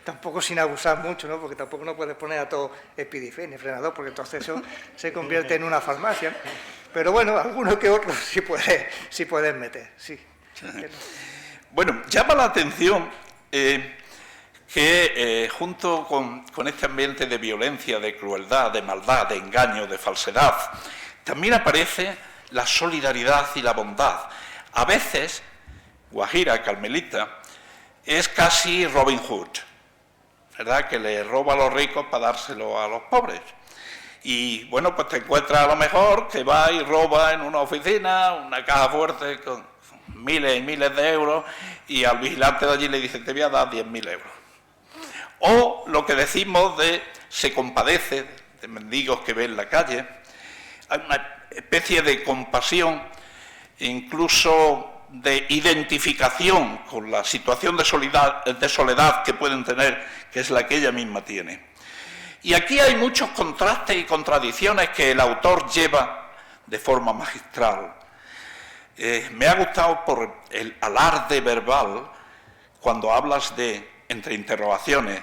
Speaker 3: tampoco sin abusar mucho, ¿no? Porque tampoco no puedes poner a todo epidifene, frenador, porque entonces eso se convierte en una farmacia. Pero bueno, algunos que otros sí puedes meter, sí.
Speaker 2: Bueno, llama la atención que junto con este ambiente de violencia, de crueldad, de maldad, de engaño, de falsedad, también aparece la solidaridad y la bondad. A veces, Guajira, Carmelita, es casi Robin Hood, ¿verdad? Que le roba a los ricos para dárselo a los pobres. Y bueno, pues te encuentras a lo mejor que va y roba en una oficina una caja fuerte con miles y miles de euros, y al vigilante de allí le dice, te voy a dar 10.000 euros. O lo que decimos de se compadece de mendigos que ve en la calle. Hay una especie de compasión, incluso de identificación con la situación de soledad que pueden tener, que es la que ella misma tiene. Y aquí hay muchos contrastes y contradicciones que el autor lleva de forma magistral. Me ha gustado por el alarde verbal cuando hablas de, entre interrogaciones,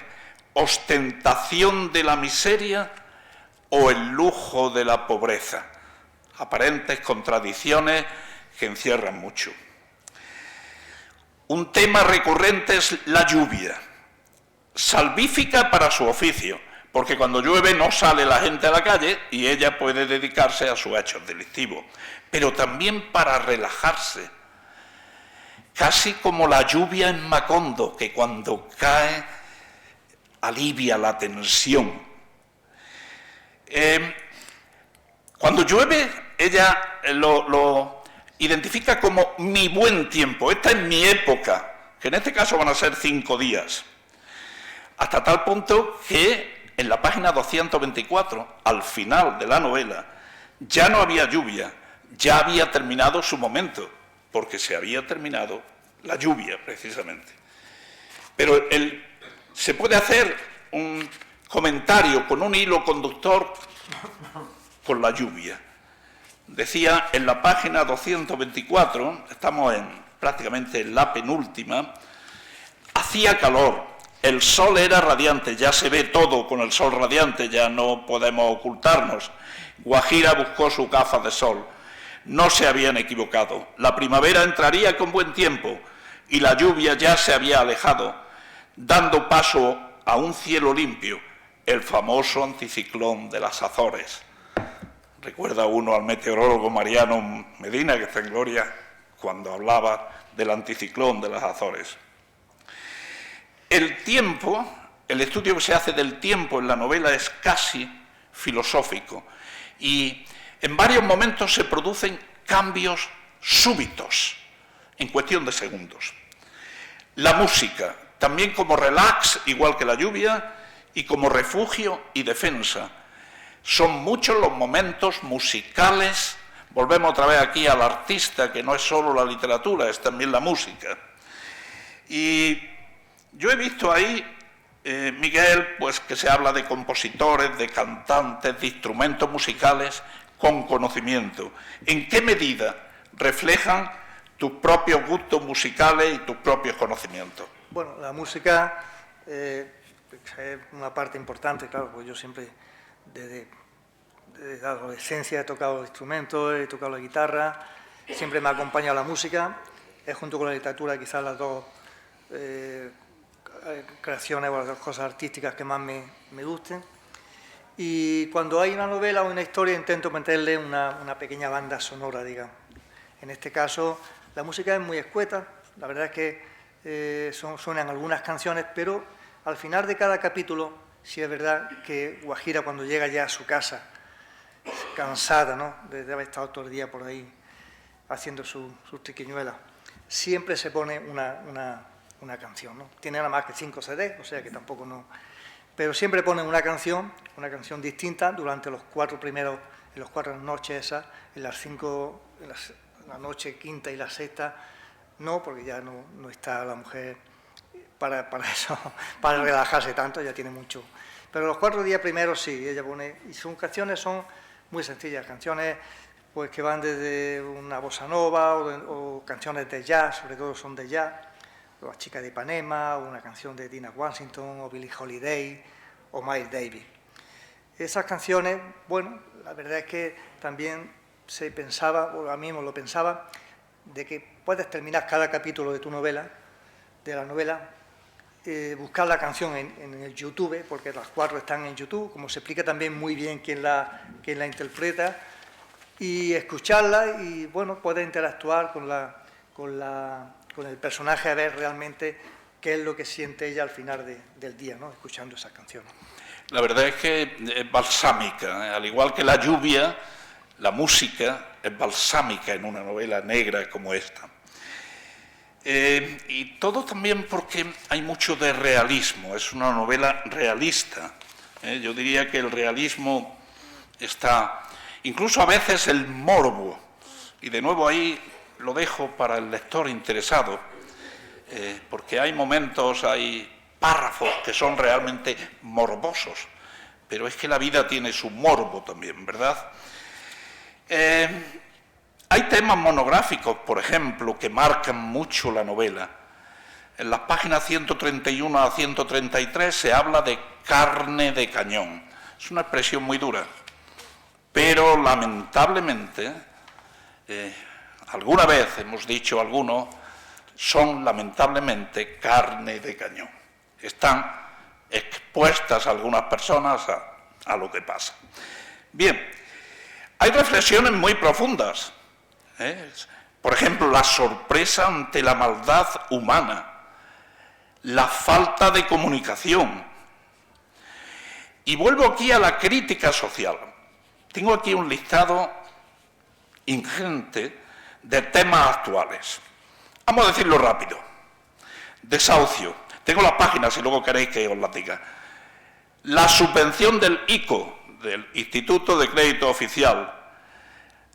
Speaker 2: ostentación de la miseria o el lujo de la pobreza. Aparentes contradicciones que encierran mucho. Un tema recurrente es la lluvia, salvífica para su oficio, porque cuando llueve no sale la gente a la calle y ella puede dedicarse a sus hechos delictivos, pero también para relajarse, casi como la lluvia en Macondo, que cuando cae alivia la tensión. Cuando llueve, ella lo identifica como mi buen tiempo, esta es mi época, que en este caso van a ser 5 días, hasta tal punto que en la página 224, al final de la novela, ya no había lluvia, ya había terminado su momento, porque se había terminado la lluvia, precisamente. Pero se puede hacer un comentario con un hilo conductor con la lluvia. Decía en la página 224, estamos prácticamente en la penúltima, hacía calor, el sol era radiante, ya se ve todo con el sol radiante, ya no podemos ocultarnos. Guajira buscó sus gafas de sol, no se habían equivocado, la primavera entraría con buen tiempo y la lluvia ya se había alejado, dando paso a un cielo limpio, el famoso anticiclón de las Azores. Recuerda uno al meteorólogo Mariano Medina, que está en gloria, cuando hablaba del anticiclón de las Azores. El tiempo, el estudio que se hace del tiempo en la novela es casi filosófico y en varios momentos se producen cambios súbitos, en cuestión de segundos. La música, también como relax, igual que la lluvia, y como refugio y defensa. Son muchos los momentos musicales. Volvemos otra vez aquí al artista, que no es solo la literatura, es también la música. Y yo he visto ahí, Miguel, pues que se habla de compositores, de cantantes, de instrumentos musicales con conocimiento. ¿En qué medida reflejan tus propios gustos musicales y tus propios conocimientos?
Speaker 3: Bueno, la música es una parte importante, claro, porque yo siempre, desde la adolescencia, he tocado instrumentos, he tocado la guitarra, siempre me ha acompañado la música, es junto con la literatura quizás las dos creaciones o las dos cosas artísticas que más me gusten. Y cuando hay una novela o una historia intento meterle una pequeña banda sonora, digamos. En este caso la música es muy escueta, la verdad es que suenan algunas canciones, pero al final de cada capítulo sí es verdad que Guajira, cuando llega ya a su casa, cansada, ¿no?, de haber estado todo el día por ahí haciendo sus triquiñuelas, siempre se pone una canción, ¿no? Tiene nada más que 5 CDs, o sea que tampoco no... Pero siempre ponen una canción distinta durante los 4 primeros, en las 4 noches esas, en las 5, la noche quinta y la sexta, no, porque ya no está la mujer para eso, para relajarse tanto, ya tiene mucho. Pero los 4 días primeros sí, ella pone, y sus canciones son muy sencillas, canciones pues que van desde una bossa nova o canciones de jazz, sobre todo son de jazz, La chica de Ipanema, o una canción de Dinah Washington, o Billie Holiday, o Miles Davis. Esas canciones, bueno, la verdad es que también se pensaba, o a mí mismo lo pensaba, de que puedes terminar cada capítulo de tu novela, de la novela, buscar la canción en el YouTube, porque las 4 están en YouTube, como se explica también muy bien quién la interpreta, y escucharla y, bueno, puedes interactuar con el personaje a ver realmente qué es lo que siente ella al final del día, ¿no?, escuchando esas canciones.
Speaker 2: La verdad es que es balsámica, ¿eh? Al igual que la lluvia, la música es balsámica en una novela negra como esta. Y todo también porque hay mucho de realismo, es una novela realista. Yo diría que el realismo está, incluso a veces el morbo, y de nuevo ahí lo dejo para el lector interesado, porque hay momentos, hay párrafos que son realmente morbosos, pero es que la vida tiene su morbo también, ¿verdad? Hay temas monográficos, por ejemplo, que marcan mucho la novela. En las páginas 131 a 133 se habla de carne de cañón. Es una expresión muy dura, pero lamentablemente, alguna vez hemos dicho algunos, son lamentablemente carne de cañón. Están expuestas algunas personas a lo que pasa. Bien, hay reflexiones muy profundas. Por ejemplo, la sorpresa ante la maldad humana, la falta de comunicación. Y vuelvo aquí a la crítica social. Tengo aquí un listado ingente de temas actuales. Vamos a decirlo rápido. Desahucio. Tengo las páginas, si luego queréis que os las diga. La subvención del ICO, del Instituto de Crédito Oficial.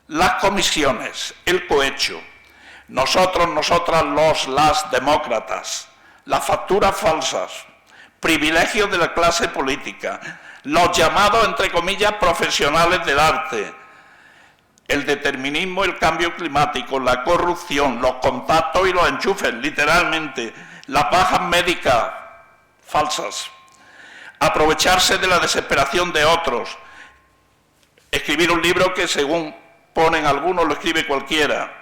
Speaker 2: Las comisiones, el cohecho, nosotros, nosotras, las demócratas, las facturas falsas, privilegios de la clase política, los llamados, entre comillas, profesionales del arte, el determinismo, el cambio climático, la corrupción, los contactos y los enchufes, literalmente, las bajas médicas falsas, aprovecharse de la desesperación de otros, escribir un libro que, según ponen algunos, lo escribe cualquiera,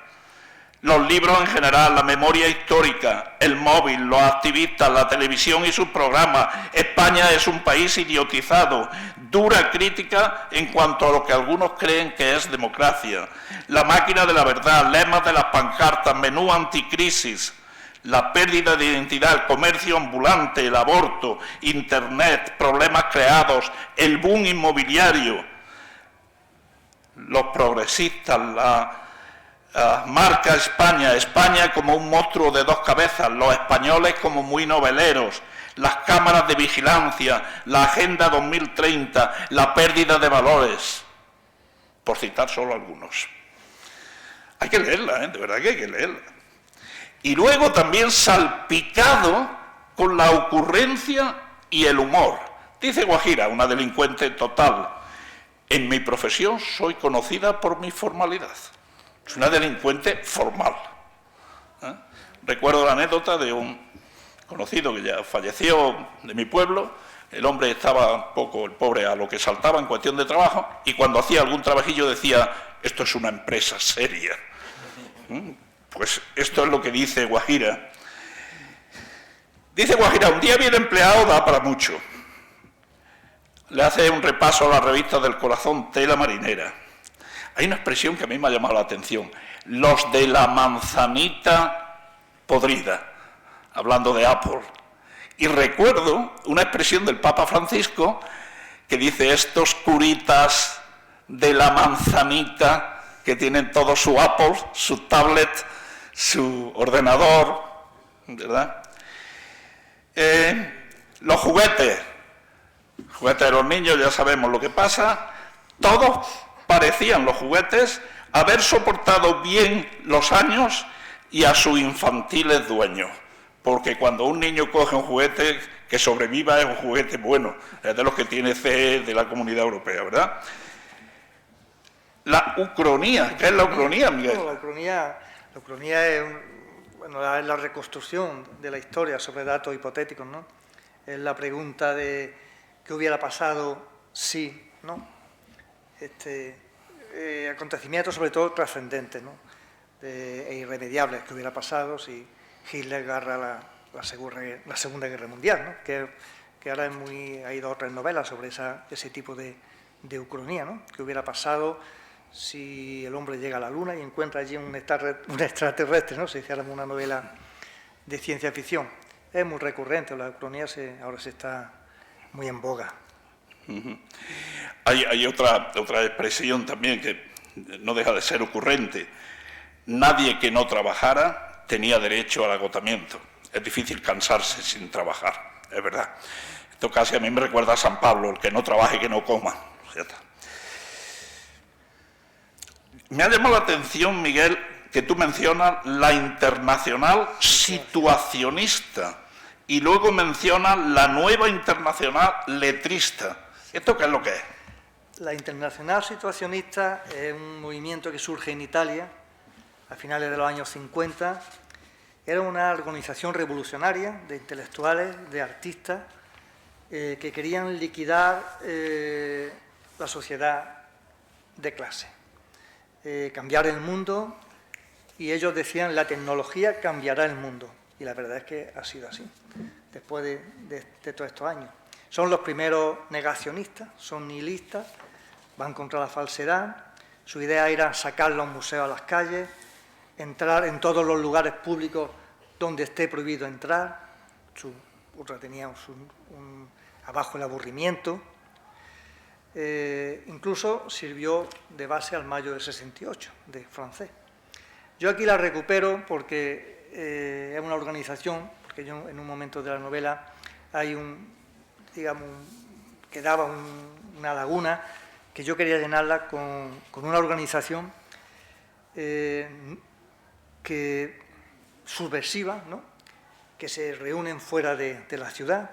Speaker 2: los libros en general, la memoria histórica, el móvil, los activistas, la televisión y sus programas. España es un país idiotizado, dura crítica en cuanto a lo que algunos creen que es democracia. La máquina de la verdad, lemas de las pancartas, menú anticrisis, la pérdida de identidad, el comercio ambulante, el aborto, Internet, problemas creados, el boom inmobiliario, los progresistas, la marca España, España como un monstruo de dos cabezas, los españoles como muy noveleros, las cámaras de vigilancia, la Agenda 2030, la pérdida de valores, por citar solo algunos. Hay que leerla, de verdad que hay que leerla. Y luego también salpicado con la ocurrencia y el humor. Dice Guajira, una delincuente total: en mi profesión soy conocida por mi formalidad. Es una delincuente formal. Recuerdo la anécdota de un conocido que ya falleció de mi pueblo. El hombre estaba un poco, el pobre, a lo que saltaba en cuestión de trabajo, y cuando hacía algún trabajillo decía: esto es una empresa seria. Pues esto es lo que dice Guajira. Dice Guajira: un día bien empleado da para mucho. Le hace un repaso a la revista del Corazón, Tela Marinera. Hay una expresión que a mí me ha llamado la atención: los de la manzanita podrida, hablando de Apple. Y recuerdo una expresión del Papa Francisco que dice: estos curitas de la manzanita que tienen todo su Apple, su tablet, su ordenador, ¿verdad? Los juguetes de los niños, ya sabemos lo que pasa. Todos parecían los juguetes haber soportado bien los años y a sus infantiles dueños, porque cuando un niño coge un juguete que sobreviva es un juguete bueno, es de los que tiene CE de la Comunidad Europea, ¿verdad? La ucronía, ¿qué es la ucronía, Miguel?
Speaker 3: No, la ucronía es, es la reconstrucción de la historia sobre datos hipotéticos, ¿no? Es la pregunta de qué hubiera pasado si, ¿no? Acontecimientos sobre todo trascendentes, ¿no? E irremediables, que hubiera pasado si Hitler gana la Segunda Guerra Mundial, ¿no? Que ahora hay dos o tres novelas sobre ese tipo de ucronía, ¿no? Que hubiera pasado si el hombre llega a la Luna y encuentra allí un extraterrestre, ¿no? Si hiciéramos una novela de ciencia ficción. Es muy recurrente, la ucronía ahora se está muy en boga.
Speaker 2: Hay otra expresión también que no deja de ser ocurrente: nadie que no trabajara tenía derecho al agotamiento. Es difícil cansarse sin trabajar, es verdad. Esto casi a mí me recuerda a San Pablo: el que no trabaje, que no coma. Me ha llamado la atención, Miguel, que tú mencionas la internacional situacionista y luego mencionas la nueva internacional letrista. ¿Esto qué es lo que es?
Speaker 3: La internacional situacionista es un movimiento que surge en Italia a finales de los años 50. Era una organización revolucionaria de intelectuales, de artistas, que querían liquidar la sociedad de clase, cambiar el mundo, y ellos decían: la tecnología cambiará el mundo. Y la verdad es que ha sido así, después de todos estos años. Son los primeros negacionistas, son nihilistas, van contra la falsedad. Su idea era sacar los museos a las calles, entrar en todos los lugares públicos donde esté prohibido entrar. Otra tenía abajo el aburrimiento. Incluso sirvió de base al Mayo del 68, de francés. Yo aquí la recupero porque es una organización, porque yo en un momento de la novela hay quedaba una laguna que yo quería llenarla con una organización subversiva, ¿no? Que se reúnen fuera de la ciudad,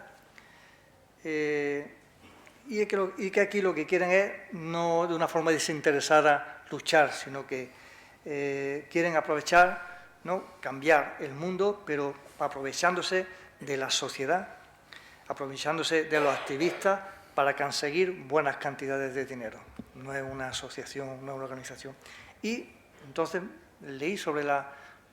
Speaker 3: y que aquí lo que quieren es, no de una forma desinteresada, luchar, sino que quieren aprovechar, ¿no?, cambiar el mundo, pero aprovechándose de la sociedad, aprovechándose de los activistas para conseguir buenas cantidades de dinero. No es una asociación, no es una organización. Y entonces leí sobre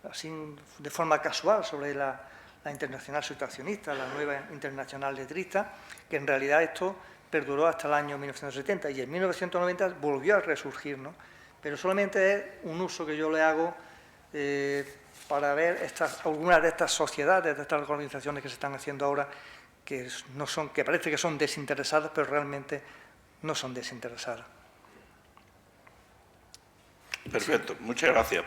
Speaker 3: así de forma casual, sobre la Internacional Situacionista, la nueva Internacional Letrista, que en realidad esto perduró hasta el año 1970 y en 1990 volvió a resurgir, ¿no? Pero solamente es un uso que yo le hago para ver algunas de estas sociedades, de estas organizaciones que se están haciendo ahora, que parece que son desinteresadas, pero realmente no son desinteresadas.
Speaker 2: Perfecto, muchas gracias.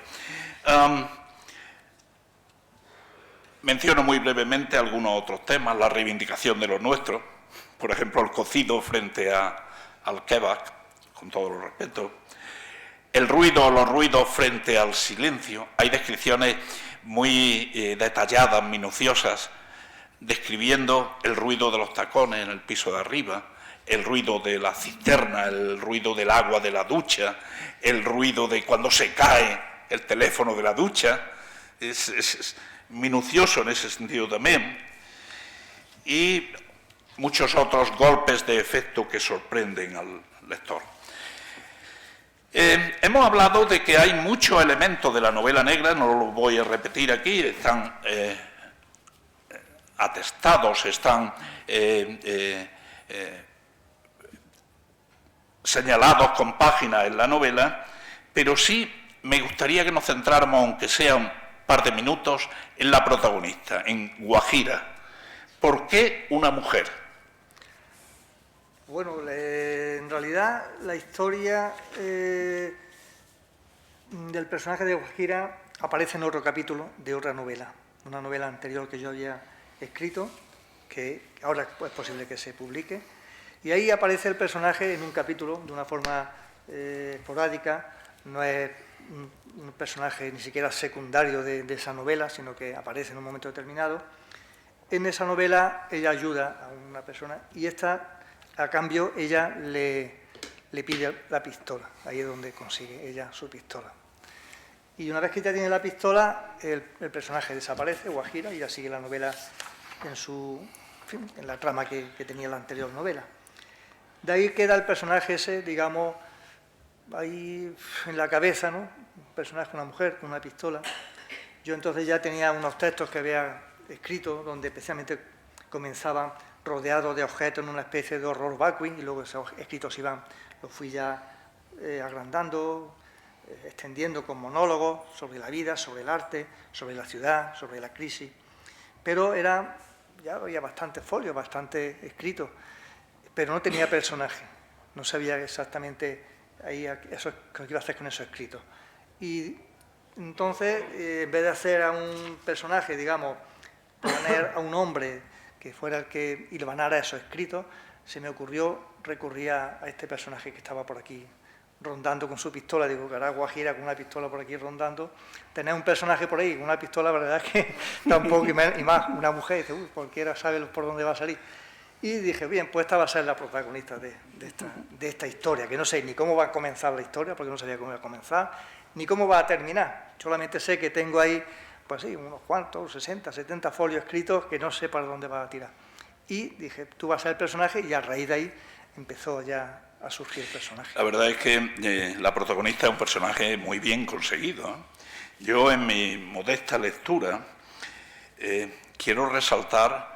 Speaker 2: Menciono muy brevemente algunos otros temas, la reivindicación de los nuestros, por ejemplo, el cocido frente al kebab, con todo el respeto, el ruido o los ruidos frente al silencio. Hay descripciones muy detalladas, minuciosas, describiendo el ruido de los tacones en el piso de arriba, el ruido de la cisterna, el ruido del agua de la ducha, el ruido de cuando se cae el teléfono de la ducha. Es minucioso en ese sentido también. Y muchos otros golpes de efecto que sorprenden al lector. Hemos hablado de que hay muchos elementos de la novela negra, no lo voy a repetir aquí, están atestados, están señalados con páginas en la novela, pero sí me gustaría que nos centráramos, aunque sea un par de minutos, en la protagonista, en Guajira. ¿Por qué una mujer?
Speaker 3: Bueno, en realidad la historia del personaje de Guajira aparece en otro capítulo de otra novela, una novela anterior que yo había escrito, que ahora es posible que se publique, y ahí aparece el personaje en un capítulo de una forma esporádica. No es un personaje ni siquiera secundario de esa novela, sino que aparece en un momento determinado. En esa novela ella ayuda a una persona y esta, a cambio, ella le pide la pistola. Ahí es donde consigue ella su pistola. Y una vez que ella tiene la pistola, el personaje desaparece, Guajira, y ya sigue la novela en la trama que tenía la anterior novela. De ahí queda el personaje ese, digamos, ahí en la cabeza, ¿no? Un personaje, una mujer con una pistola. Yo entonces ya tenía unos textos que había escrito, donde especialmente comenzaban rodeados de objetos en una especie de horror vacui, y luego esos escritos los fui ya agrandando, extendiendo con monólogos sobre la vida, sobre el arte, sobre la ciudad, sobre la crisis. Pero ya había bastantes folios, bastante escritos, pero no tenía personaje, no sabía exactamente ahí eso qué iba a hacer con esos escritos. Y entonces, en vez de hacer a un personaje, digamos, poner a un hombre que fuera el que hilvanara esos escritos, se me ocurrió recurrir a este personaje que estaba por aquí rondando con su pistola. Digo, que hará Guajira con una pistola por aquí rondando. Tener un personaje por ahí con una pistola, la verdad es que tampoco, y más una mujer, dice, uy, cualquiera sabe por dónde va a salir. Y dije, bien, pues esta va a ser la protagonista de esta historia, que no sé ni cómo va a comenzar la historia, porque no sabía cómo iba a comenzar, ni cómo va a terminar. Solamente sé que tengo ahí, pues sí, unos cuantos, 60, 70 folios escritos, que no sé para dónde va a tirar. Y dije, tú vas a ser el personaje, y a raíz de ahí empezó ya a surgir el personaje.
Speaker 2: La verdad es que la protagonista es un personaje muy bien conseguido, ¿eh? Yo, en mi modesta lectura, quiero resaltar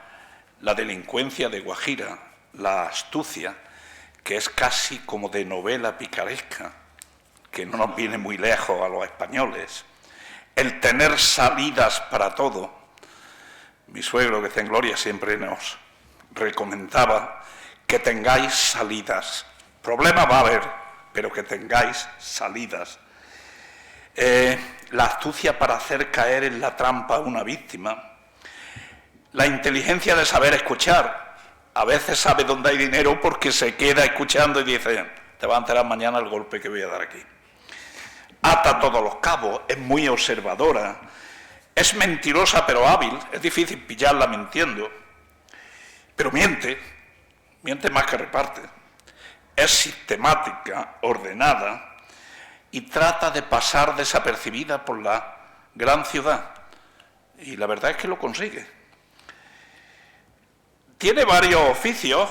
Speaker 2: la delincuencia de Guajira, la astucia, que es casi como de novela picaresca, que no nos viene muy lejos a los españoles. El tener salidas para todo. Mi suegro, que está en gloria, siempre nos recomendaba que tengáis salidas. Problemas va a haber, pero que tengáis salidas. La astucia para hacer caer en la trampa a una víctima. La inteligencia de saber escuchar. A veces sabe dónde hay dinero porque se queda escuchando y dice, te vas a enterar mañana el golpe que voy a dar aquí. Ata todos los cabos, es muy observadora, es mentirosa pero hábil, es difícil pillarla mintiendo, pero miente más que reparte. Es sistemática, ordenada y trata de pasar desapercibida por la gran ciudad. Y la verdad es que lo consigue. Tiene varios oficios,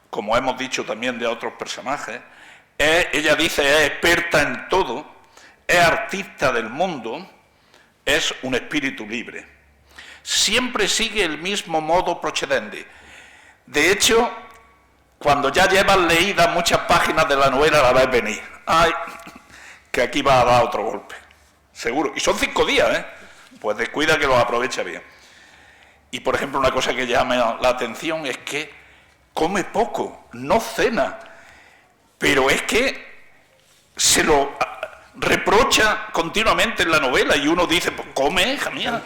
Speaker 2: como hemos dicho también de otros personajes. Ella dice, es experta en todo, es artista del mundo, es un espíritu libre. Siempre sigue el mismo modo procedente. De hecho, cuando ya llevas leídas muchas páginas de la novela, la ves venir. ¡Ay! Que aquí va a dar otro golpe. Seguro. Y son 5 días, ¿eh? Pues descuida que los aprovecha bien. Y, por ejemplo, una cosa que llama la atención es que come poco, no cena. Pero es que se lo reprocha continuamente en la novela y uno dice, pues come, hija mía.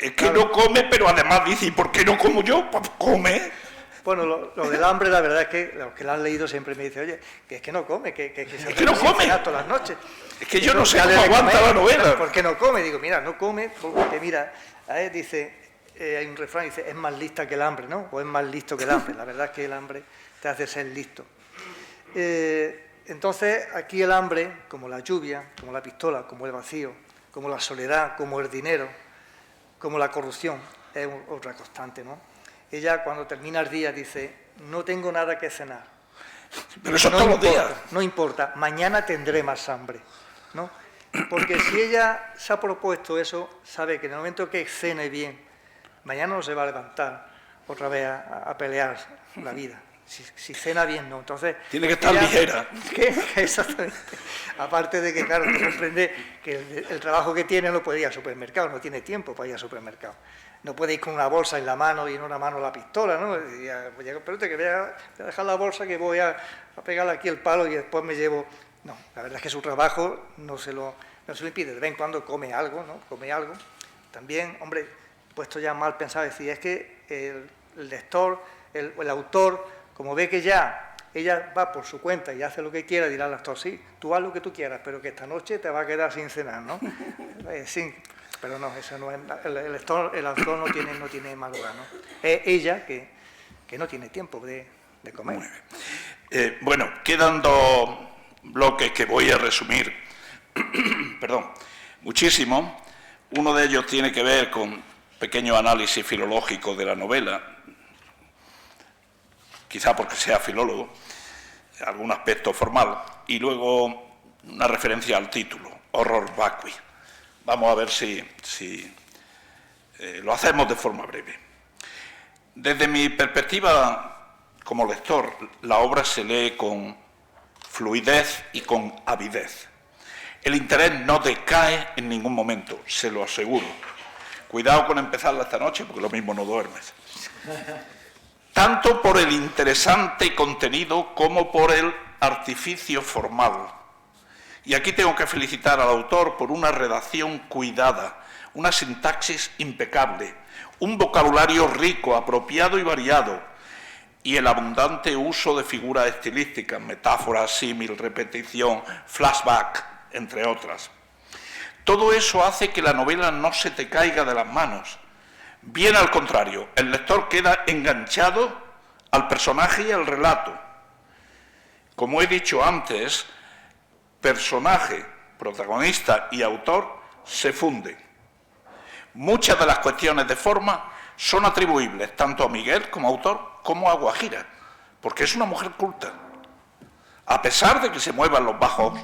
Speaker 2: Es que no come, pero además dice, ¿y por qué no como yo? Pues come.
Speaker 3: Bueno, lo del hambre, la verdad es que los que lo han leído siempre me dicen, oye, que es que no come, que
Speaker 2: es que no come
Speaker 3: todas las noches.
Speaker 2: Es que yo no sé cómo aguanta la novela.
Speaker 3: ¿Por qué no come? Digo, mira, no come porque, mira, dice, hay un refrán, dice, es más lista que el hambre, ¿no? O es más listo que el hambre. La verdad es que el hambre te hace ser listo. Entonces, aquí el hambre, como la lluvia, como la pistola, como el vacío, como la soledad, como el dinero, como la corrupción, es otra constante, ¿no? Ella, cuando termina el día, dice, no tengo nada que cenar.
Speaker 2: Pero eso todos los días.
Speaker 3: No importa, mañana tendré más hambre, ¿no? Porque si ella se ha propuesto eso, sabe que en el momento que cene bien, mañana no se va a levantar otra vez a pelear la vida. Si cena bien, no. Entonces,
Speaker 2: tiene que estar ligera.
Speaker 3: Exactamente. Aparte de que, claro, te comprende que el trabajo que tiene no puede ir al supermercado, no tiene tiempo para ir al supermercado. No puede ir con una bolsa en la mano y en una mano la pistola, ¿no? Pero te que voy a dejar la bolsa que voy a pegarle aquí el palo y después me llevo... No, la verdad es que su trabajo no se lo impide. De vez en cuando come algo, ¿no? Come algo. También, hombre, puesto ya mal pensado, decir, es que el lector, el autor, como ve que ya ella va por su cuenta y hace lo que quiera, dirá al actor, sí, tú haz lo que tú quieras, pero que esta noche te va a quedar sin cenar, ¿no? Sí, pero no, eso no es, el autor no tiene mal lugar, ¿no? Es ella que no tiene tiempo de comer.
Speaker 2: Muy bien. Bueno, quedan 2 bloques que voy a resumir, perdón, muchísimo. Uno de ellos tiene que ver con pequeño análisis filológico de la novela, quizá porque sea filólogo, algún aspecto formal, y luego una referencia al título, Horror Vacui. Vamos a ver si lo hacemos de forma breve. Desde mi perspectiva como lector, la obra se lee con fluidez y con avidez. El interés no decae en ningún momento, se lo aseguro. Cuidado con empezarla esta noche, porque lo mismo no duermes. Tanto por el interesante contenido como por el artificio formal. Y aquí tengo que felicitar al autor por una redacción cuidada, una sintaxis impecable, un vocabulario rico, apropiado y variado, y el abundante uso de figuras estilísticas, metáforas, símil, repetición, flashback, entre otras. Todo eso hace que la novela no se te caiga de las manos. Bien al contrario, el lector queda enganchado al personaje y al relato. Como he dicho antes, personaje, protagonista y autor se funden. Muchas de las cuestiones de forma son atribuibles tanto a Miguel como autor como a Guajira, porque es una mujer culta, a pesar de que se mueva en los bajos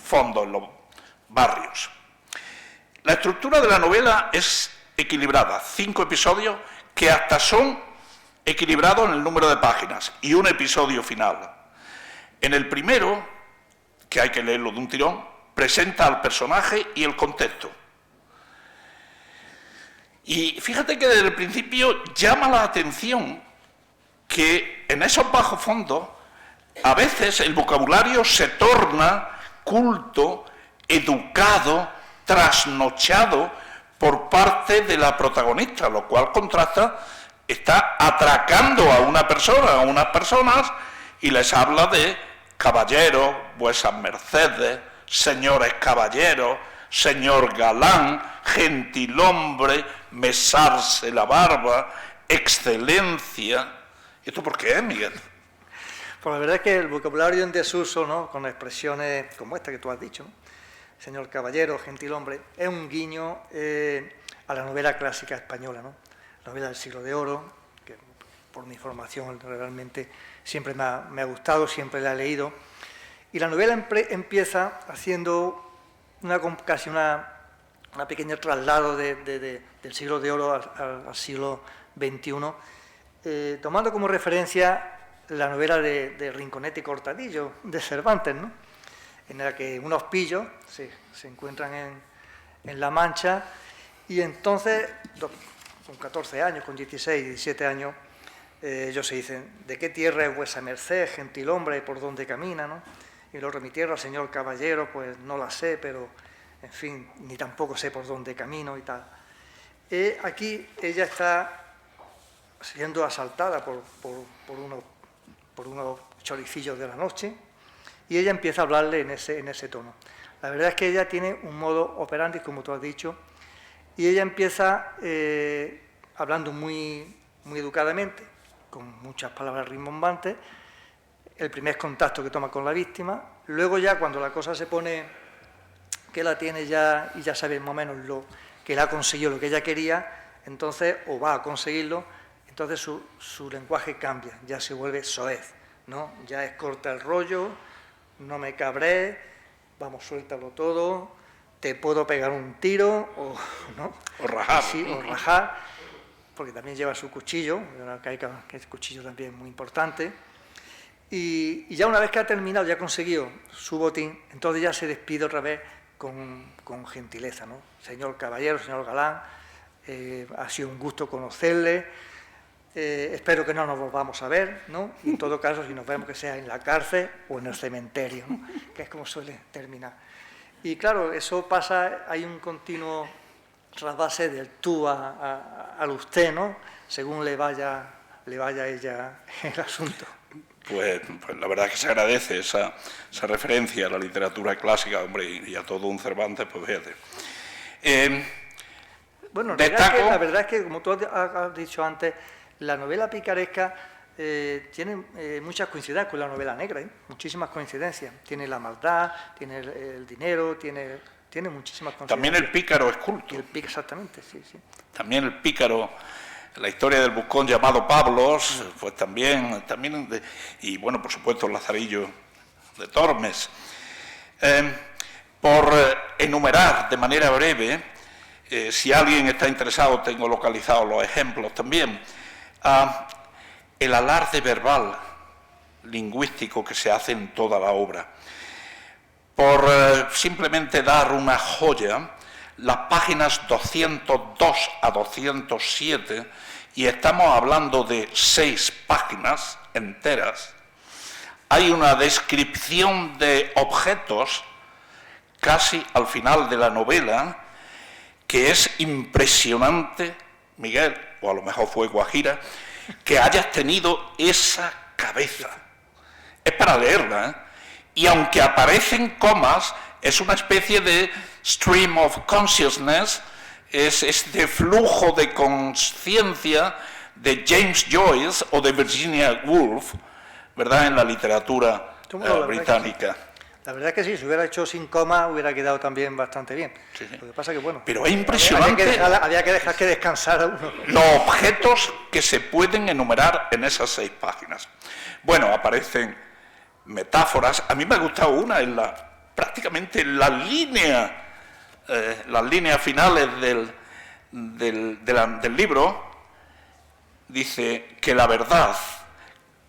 Speaker 2: fondos, en los barrios. La estructura de la novela es equilibrada, 5 episodios que hasta son equilibrados en el número de páginas y un episodio final. En el primero, que hay que leerlo de un tirón, presenta al personaje y el contexto. Y fíjate que desde el principio llama la atención que en esos bajos fondos a veces el vocabulario se torna culto, educado, trasnochado por parte de la protagonista, lo cual contrasta, está atracando a una persona, a unas personas, y les habla de caballeros, vuesas mercedes, señores caballeros, señor galán, gentilhombre, mesarse la barba, excelencia. ¿Esto por qué es, Miguel?
Speaker 3: Pues la verdad es que el vocabulario en desuso, ¿no?, con expresiones como esta que tú has dicho, ¿no?, señor caballero, gentilhombre, es un guiño a la novela clásica española, ¿no?, novela del siglo de oro, que por mi formación realmente siempre me ha gustado, siempre la he leído. Y la novela empieza haciendo casi una pequeña traslado del siglo de oro al siglo XXI, tomando como referencia la novela de Rinconete y Cortadillo, de Cervantes, ¿no?, en la que unos pillos se encuentran en La Mancha y entonces, con 14 años, con 16, 17 años, ellos se dicen: ¿de qué tierra es vuesa merced, gentilhombre, por dónde camina?, ¿no? Y el otro: mi tierra, señor caballero, pues no la sé, pero, en fin, ni tampoco sé por dónde camino y tal. Aquí ella está siendo asaltada por unos choricillos de la noche y ella empieza a hablarle en ese tono. La verdad es que ella tiene un modo operandi, como tú has dicho, y ella empieza hablando muy, muy educadamente, con muchas palabras rimbombantes, el primer contacto que toma con la víctima. Luego ya, cuando la cosa se pone que la tiene ya y ya sabe más o menos que él ha conseguido lo que ella quería, entonces, o va a conseguirlo, entonces su lenguaje cambia, ya se vuelve soez, ¿no? Ya es corta el rollo, no me cabré, vamos, suéltalo todo, te puedo pegar un tiro, ¿no?
Speaker 2: O rajar.
Speaker 3: Sí, o rajar, porque también lleva su cuchillo, que el cuchillo también es muy importante. Y ya una vez que ha terminado, ya ha conseguido su botín, entonces ya se despide otra vez con gentileza, ¿no? Señor caballero, señor galán, ha sido un gusto conocerle, espero que no nos volvamos a ver, ¿no? Y en todo caso, si nos vemos, que sea en la cárcel o en el cementerio, ¿no?, que es como suele terminar. Y claro, eso pasa, hay un continuo trasvase del tú al usted, ¿no?, según le vaya a ella el asunto.
Speaker 2: Pues la verdad es que se agradece esa referencia a la literatura clásica, hombre, y a todo un Cervantes, pues fíjate.
Speaker 3: Bueno, la verdad es que, como tú has dicho antes, la novela picaresca tiene muchas coincidencias con la novela negra, muchísimas coincidencias. Tiene la maldad, tiene el dinero, tiene muchísimas coincidencias.
Speaker 2: También el pícaro es culto.
Speaker 3: Exactamente, sí.
Speaker 2: También el pícaro, la historia del buscón llamado Pablos, pues también y bueno, por supuesto, el Lazarillo de Tormes. Por enumerar de manera breve, si alguien está interesado, tengo localizados los ejemplos también, el alarde verbal lingüístico que se hace en toda la obra. Por simplemente dar una joya, las páginas 202 a 207, y estamos hablando de 6 páginas enteras, hay una descripción de objetos casi al final de la novela que es impresionante, Miguel, o a lo mejor fue Guajira, que hayas tenido esa cabeza. Es para leerla, ¿eh? Y aunque aparecen comas, es una especie de stream of consciousness, es este flujo de conciencia de James Joyce o de Virginia Woolf, ¿verdad?, en la literatura británica.
Speaker 3: La verdad es que sí, si hubiera hecho sin coma hubiera quedado también bastante bien.
Speaker 2: Sí.
Speaker 3: Lo que pasa que, bueno,
Speaker 2: pero es impresionante.
Speaker 3: Había que dejar que descansara uno.
Speaker 2: Los objetos que se pueden enumerar en esas 6 páginas. Bueno, aparecen metáforas. A mí me ha gustado una prácticamente en las líneas finales del libro. Dice que la verdad,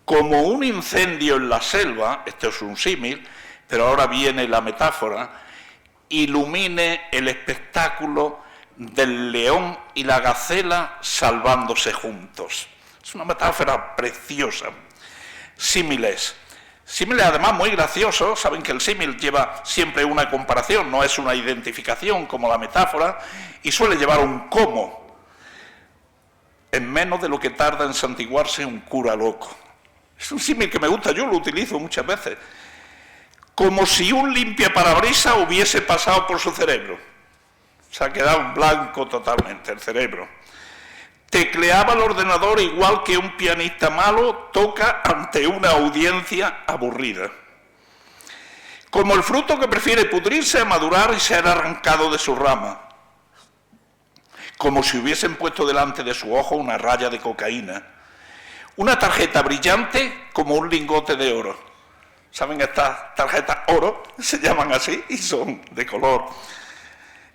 Speaker 2: como un incendio en la selva, esto es un símil, pero ahora viene la metáfora, ilumine el espectáculo del león y la gacela salvándose juntos. Es una metáfora preciosa. Símiles además muy graciosos. Saben que el símil lleva siempre una comparación, no es una identificación como la metáfora, y suele llevar un cómo. En menos de lo que tarda en santiguarse un cura loco. Es un símil que me gusta, yo lo utilizo muchas veces. Como si un limpiaparabrisas hubiese pasado por su cerebro. Se ha quedado en blanco totalmente el cerebro. Tecleaba el ordenador igual que un pianista malo toca ante una audiencia aburrida. Como el fruto que prefiere pudrirse a madurar y ser arrancado de su rama. Como si hubiesen puesto delante de su ojo una raya de cocaína. Una tarjeta brillante como un lingote de oro. ¿Saben estas tarjetas oro? Se llaman así y son de color.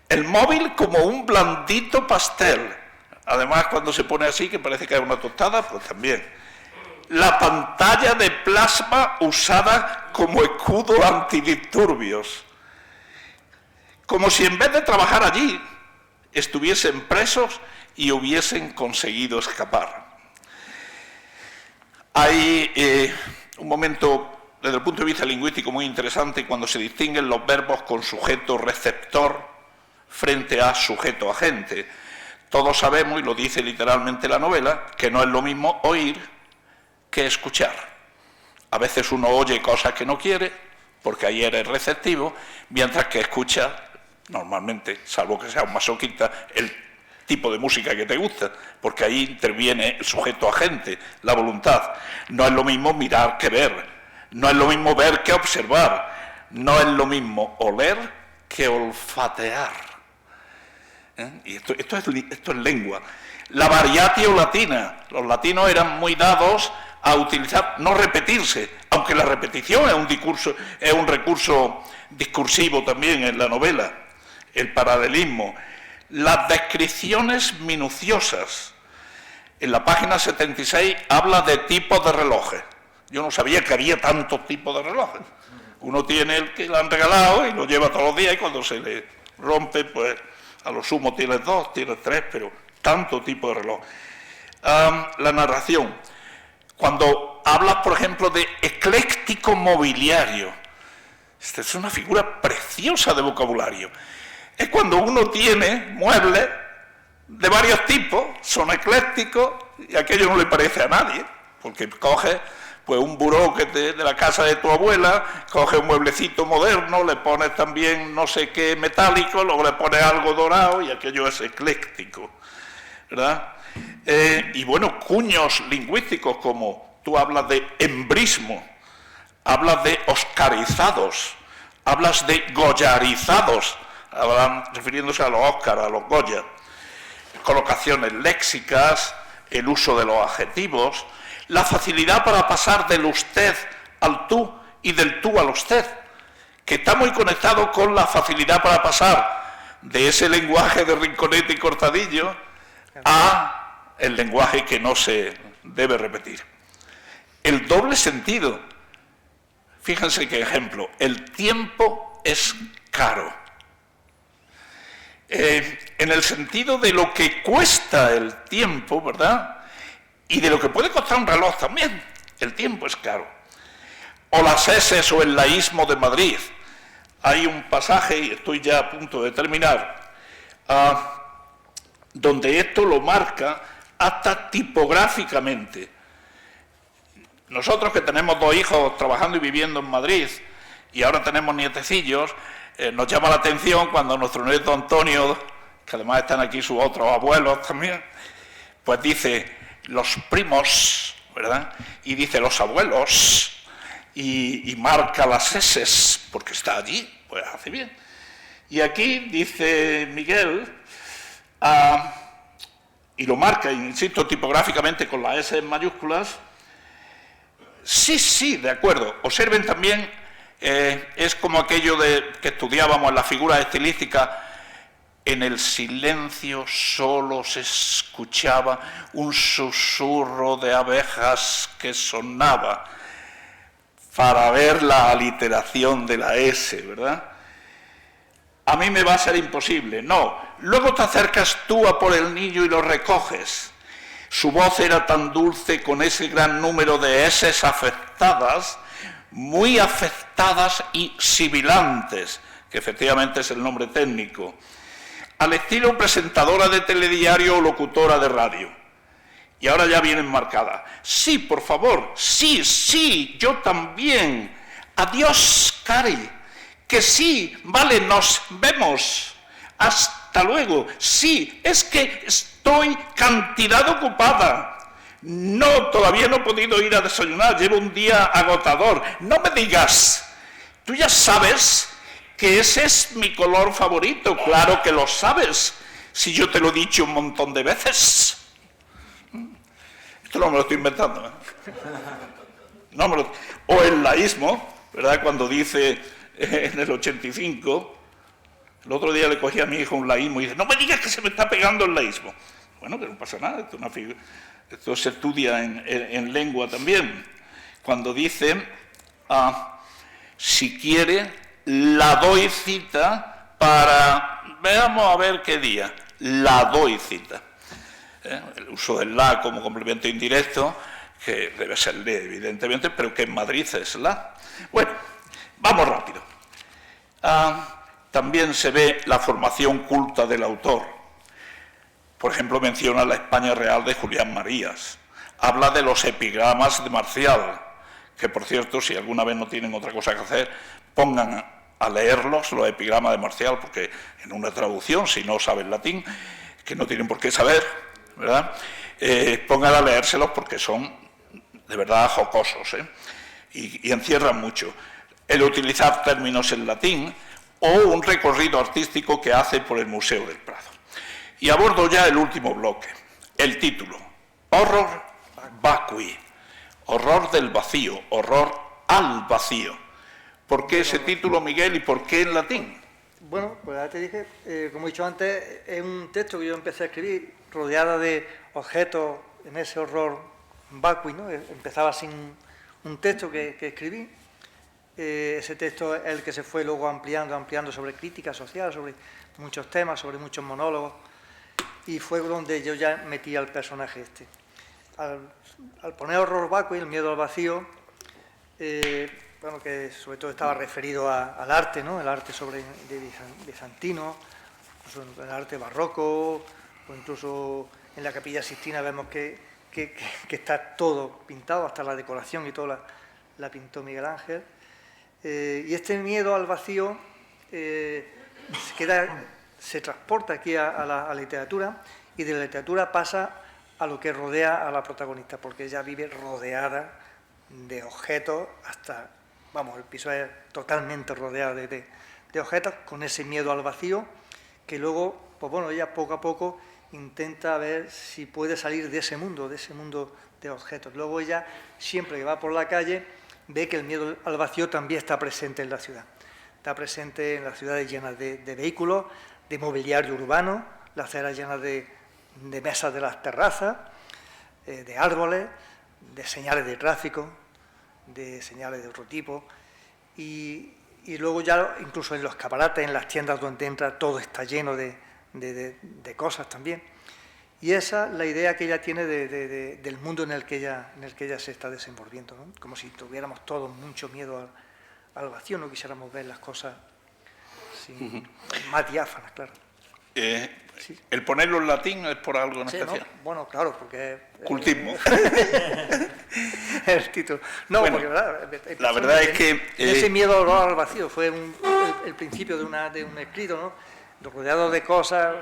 Speaker 2: El móvil como un blandito pastel. Además, cuando se pone así, que parece que es una tostada, pues también. La pantalla de plasma usada como escudo antidisturbios. Como si en vez de trabajar allí, estuviesen presos y hubiesen conseguido escapar. Hay un momento, desde el punto de vista lingüístico, muy interesante cuando se distinguen los verbos con sujeto receptor frente a sujeto agente. Todos sabemos, y lo dice literalmente la novela, que no es lo mismo oír que escuchar. A veces uno oye cosas que no quiere, porque ahí eres receptivo, mientras que escucha, normalmente, salvo que sea un masoquista, el tipo de música que te gusta, porque ahí interviene el sujeto agente, la voluntad. No es lo mismo mirar que ver, no es lo mismo ver que observar, no es lo mismo oler que olfatear. Y esto es lengua. La variatio latina. Los latinos eran muy dados a utilizar, no repetirse, aunque la repetición es un recurso discursivo también en la novela. El paralelismo. Las descripciones minuciosas. En la página 76 habla de tipos de relojes. Yo no sabía que había tantos tipos de relojes. Uno tiene el que le han regalado y lo lleva todos los días y cuando se le rompe, pues a lo sumo tienes 2, tienes 3, pero tanto tipo de reloj. La narración. Cuando hablas, por ejemplo, de ecléctico mobiliario, esta es una figura preciosa de vocabulario. Es cuando uno tiene muebles de varios tipos, son eclécticos, y aquello no le parece a nadie, porque coges pues un buró de la casa de tu abuela, coges un mueblecito moderno, le pones también no sé qué metálico, luego le pones algo dorado y aquello es ecléctico, ¿verdad? Y bueno, cuños lingüísticos como tú hablas de embrismo, hablas de oscarizados, hablas de goyarizados, refiriéndose a los Óscar, a los Goya, colocaciones léxicas, el uso de los adjetivos, la facilidad para pasar del usted al tú y del tú al usted, que está muy conectado con la facilidad para pasar de ese lenguaje de Rinconete y Cortadillo a el lenguaje que no se debe repetir. El doble sentido. Fíjense qué ejemplo. El tiempo es caro. En el sentido de lo que cuesta el tiempo, ¿verdad? Y de lo que puede costar un reloj también. El tiempo es caro. O las eses o el laísmo de Madrid. Hay un pasaje, y estoy ya a punto de terminar, donde esto lo marca hasta tipográficamente. Nosotros que tenemos 2 hijos trabajando y viviendo en Madrid, y ahora tenemos nietecillos, nos llama la atención cuando nuestro nieto Antonio, que además están aquí sus otros abuelos también, pues dice los primos, ¿verdad? Y dice los abuelos, y marca las eses, porque está allí, pues hace bien. Y aquí dice Miguel, y lo marca, insisto, tipográficamente con las S en mayúsculas. Sí, de acuerdo. Observen también, es como aquello que estudiábamos en las figuras estilísticas. En el silencio solo se escuchaba un susurro de abejas que sonaba para ver la aliteración de la S, ¿verdad? A mí me va a ser imposible. No. Luego te acercas tú a por el niño y lo recoges. Su voz era tan dulce con ese gran número de S's afectadas, muy afectadas y sibilantes, que efectivamente es el nombre técnico, al estilo presentadora de telediario o locutora de radio. Y ahora ya vienen marcadas. Sí, por favor, sí, yo también. Adiós, Cari. Que sí, vale, nos vemos. Hasta hasta luego. Sí, es que estoy cantidad ocupada. No, todavía no he podido ir a desayunar, llevo un día agotador. No me digas, tú ya sabes que ese es mi color favorito, claro que lo sabes, si yo te lo he dicho un montón de veces. Esto no me lo estoy inventando, ¿eh? No me lo... O el laísmo, ¿verdad? Cuando dice en el 85, el otro día le cogí a mi hijo un laísmo y dice, no me digas que se me está pegando el laísmo. Bueno, que no pasa nada, esto se estudia en lengua también. Cuando dice, si quiere, la doy cita para, veamos a ver qué día, la doy cita. El uso del la como complemento indirecto, que debe ser le, evidentemente, pero que en Madrid es la. Bueno, vamos rápido. También se ve la formación culta del autor. Por ejemplo, menciona la España real de Julián Marías. Habla de los epigramas de Marcial, que por cierto, si alguna vez no tienen otra cosa que hacer, pongan a leerlos, los epigramas de Marcial, porque en una traducción, si no saben latín, que no tienen por qué saber, ¿verdad? Pongan a leérselos porque son de verdad jocosos, ¿eh? Y encierran mucho. El utilizar términos en latín o un recorrido artístico que hace por el Museo del Prado. Y abordo ya el último bloque, el título, Horror Vacui, horror del vacío, horror al vacío. ¿Por qué ese título, Miguel, y por qué en latín?
Speaker 3: Bueno, pues ya te dije, como he dicho antes, es un texto que yo empecé a escribir rodeada de objetos en ese horror vacui, ¿no? Empezaba sin un texto que escribí. Ese texto es el que se fue luego ampliando sobre crítica social, sobre muchos temas, sobre muchos monólogos, y fue donde yo ya metí al personaje este. Al poner horror vacui, el miedo al vacío, bueno, que sobre todo estaba referido al arte, ¿no? El arte de bizantino, incluso el arte barroco, o incluso en la Capilla Sixtina vemos que está todo pintado, hasta la decoración y todo la pintó Miguel Ángel. Y este miedo al vacío se transporta aquí a la literatura, y de la literatura pasa a lo que rodea a la protagonista, porque ella vive rodeada de objetos hasta, vamos, el piso es totalmente rodeado de objetos, con ese miedo al vacío, que luego, pues bueno, ella poco a poco intenta ver si puede salir de ese mundo de objetos. Luego ella, siempre que va por la calle, ve que el miedo al vacío también está presente en la ciudad. Está presente en las ciudades llenas de vehículos, de mobiliario urbano, las aceras llenas de mesas de las terrazas, de árboles, de señales de tráfico, de señales de otro tipo. Y luego ya, incluso en los escaparates, en las tiendas donde entra, todo está lleno de cosas también. Y esa es la idea que ella tiene del mundo en el que ella se está desenvolviendo, ¿no? Como si tuviéramos todos mucho miedo al vacío, no quisiéramos ver las cosas más diáfanas, claro.
Speaker 2: Sí. ¿El ponerlo en latín es por algo en especial?
Speaker 3: ¿No? Bueno, claro, porque...
Speaker 2: Cultismo.
Speaker 3: El título. No,
Speaker 2: bueno,
Speaker 3: porque
Speaker 2: la verdad es que...
Speaker 3: ese miedo al vacío fue el principio de un escrito, ¿no? Rodeado de cosas,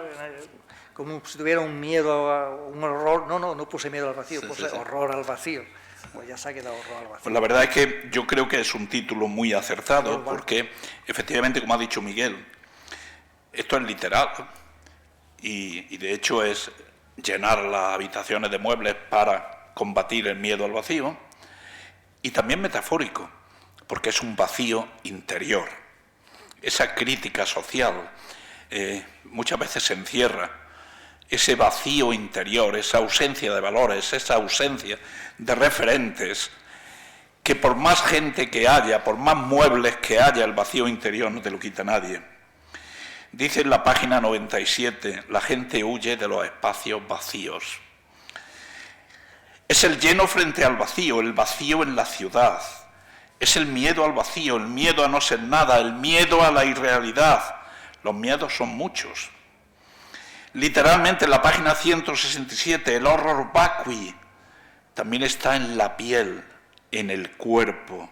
Speaker 3: como si tuviera un miedo, un horror. No puse miedo al vacío, puse horror al vacío. Pues ya se ha quedado horror al vacío.
Speaker 2: Pues la verdad es que yo creo que es un título muy acertado, porque efectivamente, como ha dicho Miguel, esto es literal, y de hecho es llenar las habitaciones de muebles para combatir el miedo al vacío, y también metafórico, porque es un vacío interior. Esa crítica social muchas veces se encierra, ese vacío interior, esa ausencia de valores, esa ausencia de referentes, que por más gente que haya, por más muebles que haya, el vacío interior no te lo quita nadie. Dice en la página 97, la gente huye de los espacios vacíos. Es el lleno frente al vacío, el vacío en la ciudad. Es el miedo al vacío, el miedo a no ser nada, el miedo a la irrealidad. Los miedos son muchos. Literalmente en la página 167, el horror vacui también está en la piel, en el cuerpo.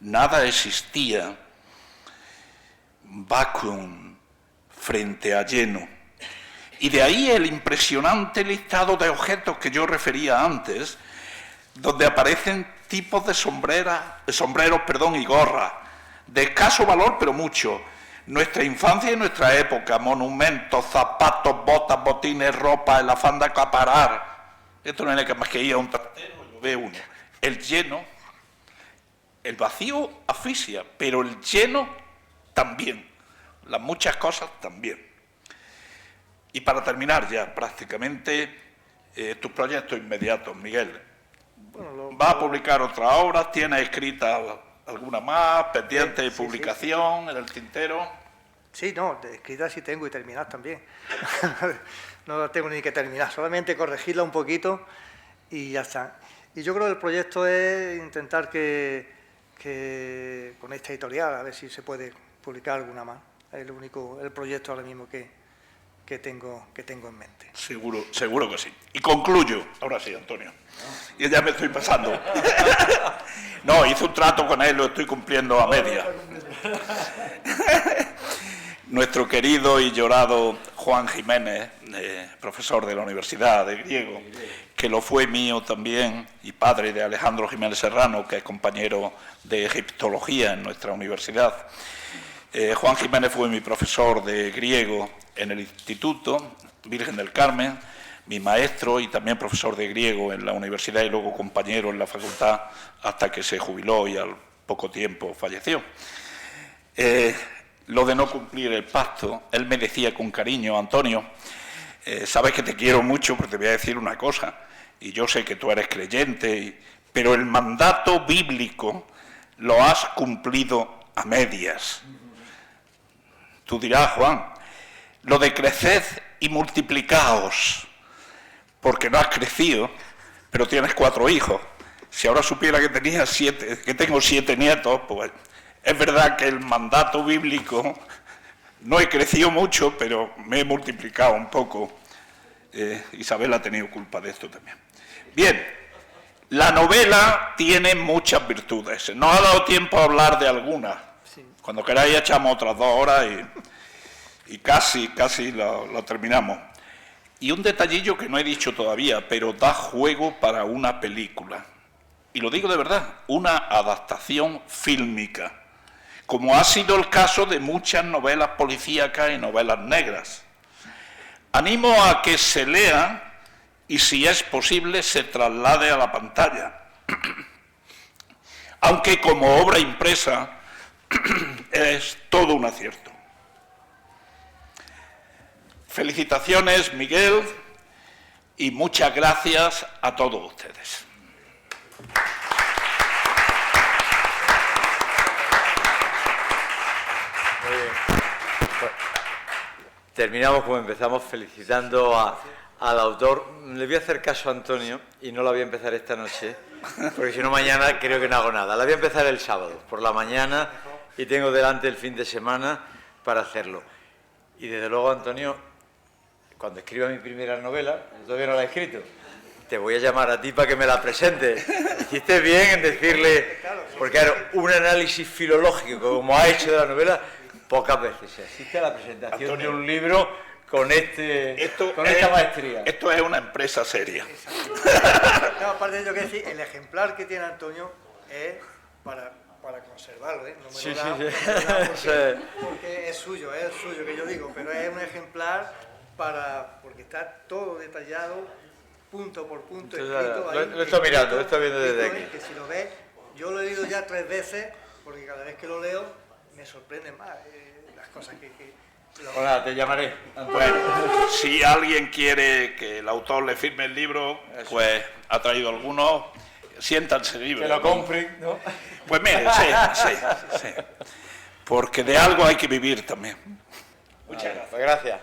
Speaker 2: Nada existía. Vacuum, frente a lleno. Y de ahí el impresionante listado de objetos que yo refería antes, donde aparecen tipos de sombreros y gorras, de escaso valor, pero mucho. Nuestra infancia y nuestra época, monumentos, zapatos, botas, botines, ropa, el afán de acaparar. Esto no es más que ir a un trastero, yo veo uno. El lleno, el vacío asfixia, pero el lleno también. Las muchas cosas también. Y para terminar ya, prácticamente, tus proyectos inmediatos, Miguel.
Speaker 3: Bueno,
Speaker 2: ¿Vas a publicar otras obras? ¿Tienes escrita alguna más, pendiente de publicación, en el tintero?
Speaker 3: Sí, no, de escrita sí tengo y terminar también. No la tengo ni que terminar, solamente corregirla un poquito y ya está. Y yo creo que el proyecto es intentar que con esta editorial, a ver si se puede publicar alguna más. Es el proyecto ahora mismo que tengo en mente.
Speaker 2: Seguro que sí. Y concluyo, ahora sí, Antonio. Y ya me estoy pasando. No, hice un trato con él, lo estoy cumpliendo a media. Nuestro querido y llorado Juan Jiménez, profesor de la Universidad de Griego, que lo fue mío también, y padre de Alejandro Jiménez Serrano, que es compañero de egiptología en nuestra universidad. Juan Jiménez fue mi profesor de griego en el Instituto Virgen del Carmen, mi maestro y también profesor de griego en la universidad y luego compañero en la facultad hasta que se jubiló y al poco tiempo falleció. Lo de no cumplir el pacto, él me decía con cariño, Antonio, sabes que te quiero mucho, pero te voy a decir una cosa, y yo sé que tú eres creyente, pero el mandato bíblico lo has cumplido a medias. Tú dirás, Juan, lo de creced y multiplicaos, porque no has crecido, pero tienes 4 hijos. Si ahora supiera que tengo 7 nietos, pues es verdad que el mandato bíblico no he crecido mucho, pero me he multiplicado un poco. Isabel ha tenido culpa de esto también. Bien, la novela tiene muchas virtudes. No ha dado tiempo a hablar de algunas.
Speaker 3: Sí.
Speaker 2: Cuando queráis echamos otras 2 horas y casi lo terminamos. Y un detallillo que no he dicho todavía, pero da juego para una película. Y lo digo de verdad, una adaptación fílmica, como ha sido el caso de muchas novelas policíacas y novelas negras. Animo a que se lea y, si es posible, se traslade a la pantalla. Aunque como obra impresa es todo un acierto. Felicitaciones, Miguel, y muchas gracias a todos ustedes.
Speaker 1: Muy bien. Pues, terminamos como empezamos, felicitando al autor. Le voy a hacer caso a Antonio y no la voy a empezar esta noche, porque si no mañana creo que no hago nada. La voy a empezar el sábado, por la mañana, y tengo delante el fin de semana para hacerlo. Y desde luego, Antonio, cuando escriba mi primera novela, todavía no la he escrito, te voy a llamar a ti para que me la presentes. Hiciste bien en decirle, porque claro, un análisis filológico como ha hecho de la novela, pocas veces se asiste a la presentación, Antonio, de un libro con esta maestría.
Speaker 2: Esto es una empresa seria.
Speaker 3: No, aparte de ello, que decir, el ejemplar que tiene Antonio es para conservarlo, ¿eh? No me
Speaker 1: Sí,
Speaker 3: lo da,
Speaker 1: sí.
Speaker 3: porque es suyo que yo digo, pero es un ejemplar porque está todo detallado, punto por punto, escrito ahí.
Speaker 1: Lo estoy mirando, lo estoy viendo desde aquí.
Speaker 3: Que si lo ves, yo lo he leído ya 3 veces, porque cada vez que lo leo me sorprenden más las cosas que
Speaker 1: Hola, te llamaré.
Speaker 2: Bueno, si alguien quiere que el autor le firme el libro, pues ha traído algunos, siéntanse libres.
Speaker 1: Que lo compren, ¿no?
Speaker 2: Pues mire, sí. Porque de algo hay que vivir también.
Speaker 1: Muchas gracias. Pues gracias.